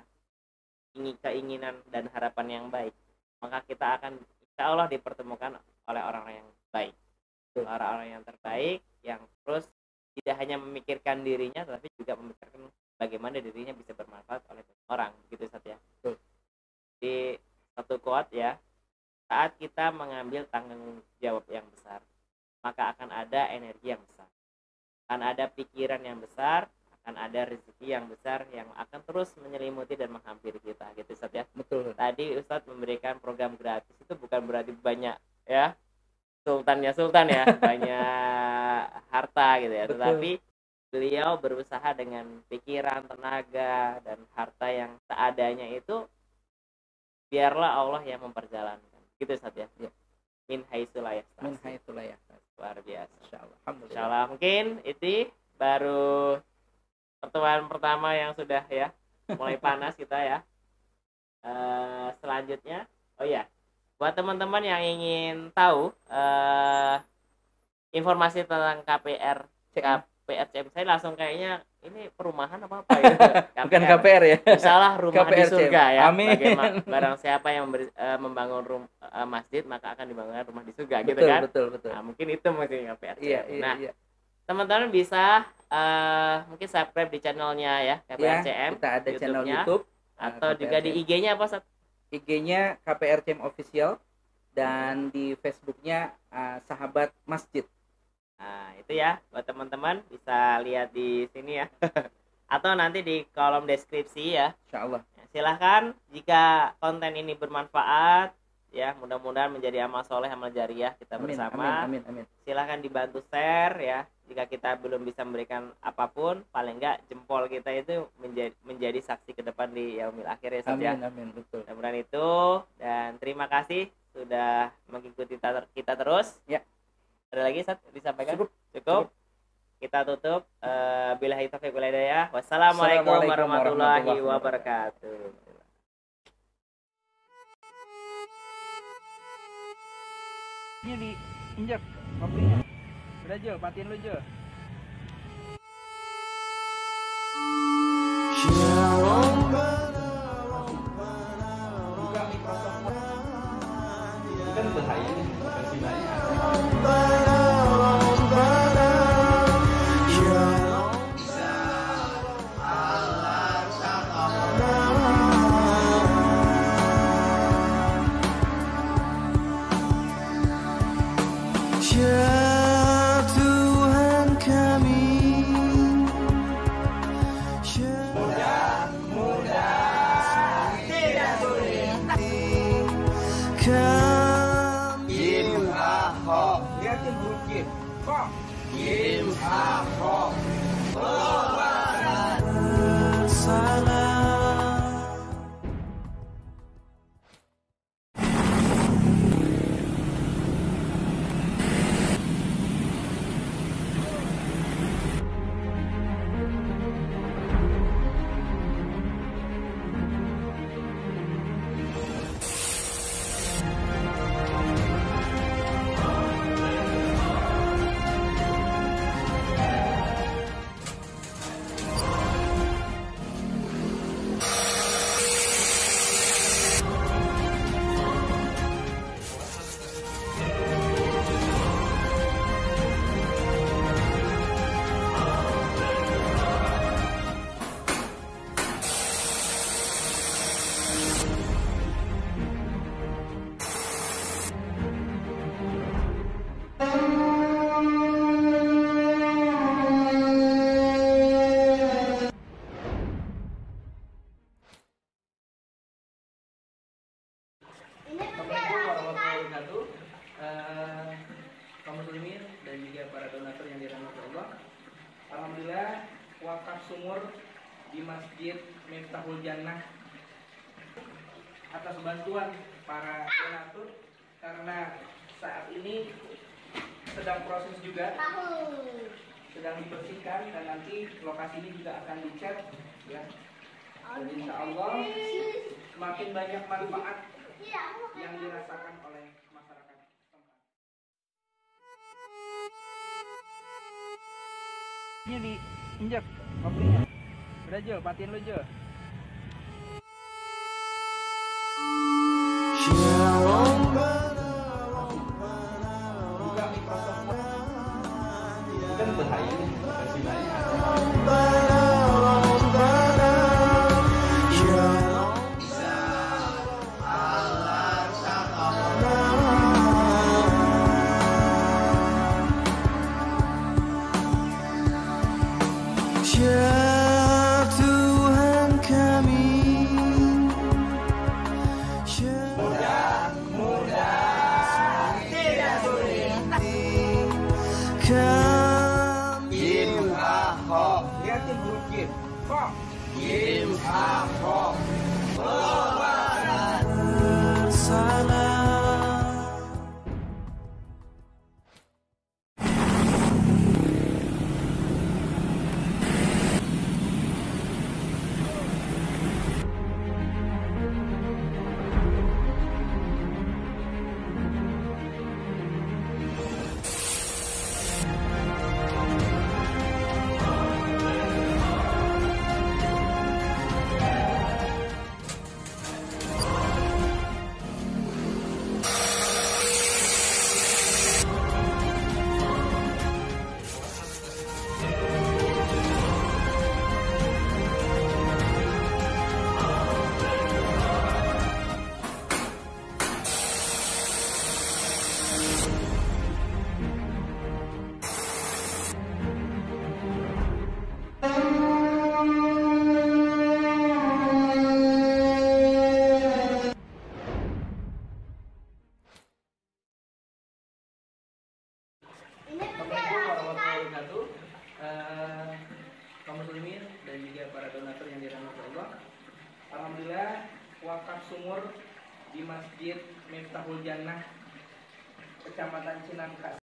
keinginan dan harapan yang baik, maka kita akan insya Allah dipertemukan oleh orang-orang yang baik, orang-orang yang terbaik, yang terus tidak hanya memikirkan dirinya, tapi juga memikirkan bagaimana dirinya bisa bermanfaat oleh orang, gitu Ustaz ya. Di satu quote ya, saat kita mengambil tanggung jawab yang besar, maka akan ada energi yang besar, akan ada pikiran yang besar, akan ada rezeki yang besar yang akan terus menyelimuti dan menghampiri kita, gitu Ustaz ya. Betul. Tadi Ustadz memberikan program gratis itu bukan berarti banyak ya, sultan ya, banyak harta gitu ya. Betul. Tetapi beliau berusaha dengan pikiran, tenaga, dan harta yang seadanya itu, biarlah Allah yang memperjalankan. Gitu Ustaz ya. Min haitsu la yahtasib. Min haitsu la yahtasib. Luar biasa. Insyaallah. Alhamdulillah. Insyaallah mungkin itu baru pertemuan pertama yang sudah ya mulai panas kita ya. Selanjutnya, oh ya, buat teman-teman yang ingin tahu informasi tentang KPRCM, saya langsung kayaknya ini perumahan apa ya? Bukan KPR ya. Misalnya rumah di surga ya. Amin. Barang siapa yang membangun masjid, maka akan dibangunkan rumah di surga, gitu Betul, kan? betul. Nah, mungkin itu mungkin KPRCM. Iya. Teman-teman bisa mungkin subscribe di channelnya ya, KPRCM. Kita ada channel YouTube-nya. YouTube Atau juga di IG-nya apa, Ustaz? IG-nya KPRCM Official dan di Facebook-nya Sahabat Masjid. Nah, itu ya buat teman-teman bisa lihat di sini ya. Atau nanti di kolom deskripsi ya. Insyaallah. Silahkan jika konten ini bermanfaat ya, mudah-mudahan menjadi amal soleh, amal jariah kita bersama. Amin. Silahkan dibantu share ya. Jika kita belum bisa memberikan apapun, paling enggak jempol kita itu menjadi saksi ke depan di yaumil akhir ya, Ustaz ya. Amin, betul. Mudah-mudahan itu, dan terima kasih sudah mengikuti kita terus. Ya. Ada lagi Ustaz disampaikan? Cukup. Kita tutup. Billahi taufiq wal hidayah. Wassalamualaikum warahmatullahi wabarakatuh. Ini diinjak kopinya. Udah Jo, matiin lu Jo. Buka Microsoft. Kan bahaya nih, versi banyak. Ya Tuhan kami, mudah-mudahan tidak sulit. Kim Ahok, Lihatin huruf J. Kok? Kim Ahok. Assalamualaikum warahmatullahi wabarakatuh. Kaum muslimin dan juga para donatur yang dirahmati Allah. Alhamdulillah, wakaf sumur di Masjid Miftahul Jannah atas bantuan para donatur, karena saat ini sedang proses juga, sedang dibersihkan, dan nanti lokasi ini juga akan dicat ya. Dan insya Allah semakin banyak manfaat yang dirasakan oleh masyarakat setempat. Ini diinjak kopinya. Udah Jo, matiin lu Jo. Buka Microsoft Word. Ini kan bahaya nih, versi lainnya. Ya Tuhan kami, mudah tidak sulit. Kim Ahok, Lihatin huruf Kim. Kok? Kim Ahok, bersalah. Assalamualaikum warahmatullahi wabarakatuh. Kaum muslimin dan juga para donatur yang dirahmati Allah. Alhamdulillah wakaf sumur di Masjid Miftahul Jannah Kecamatan Cinangka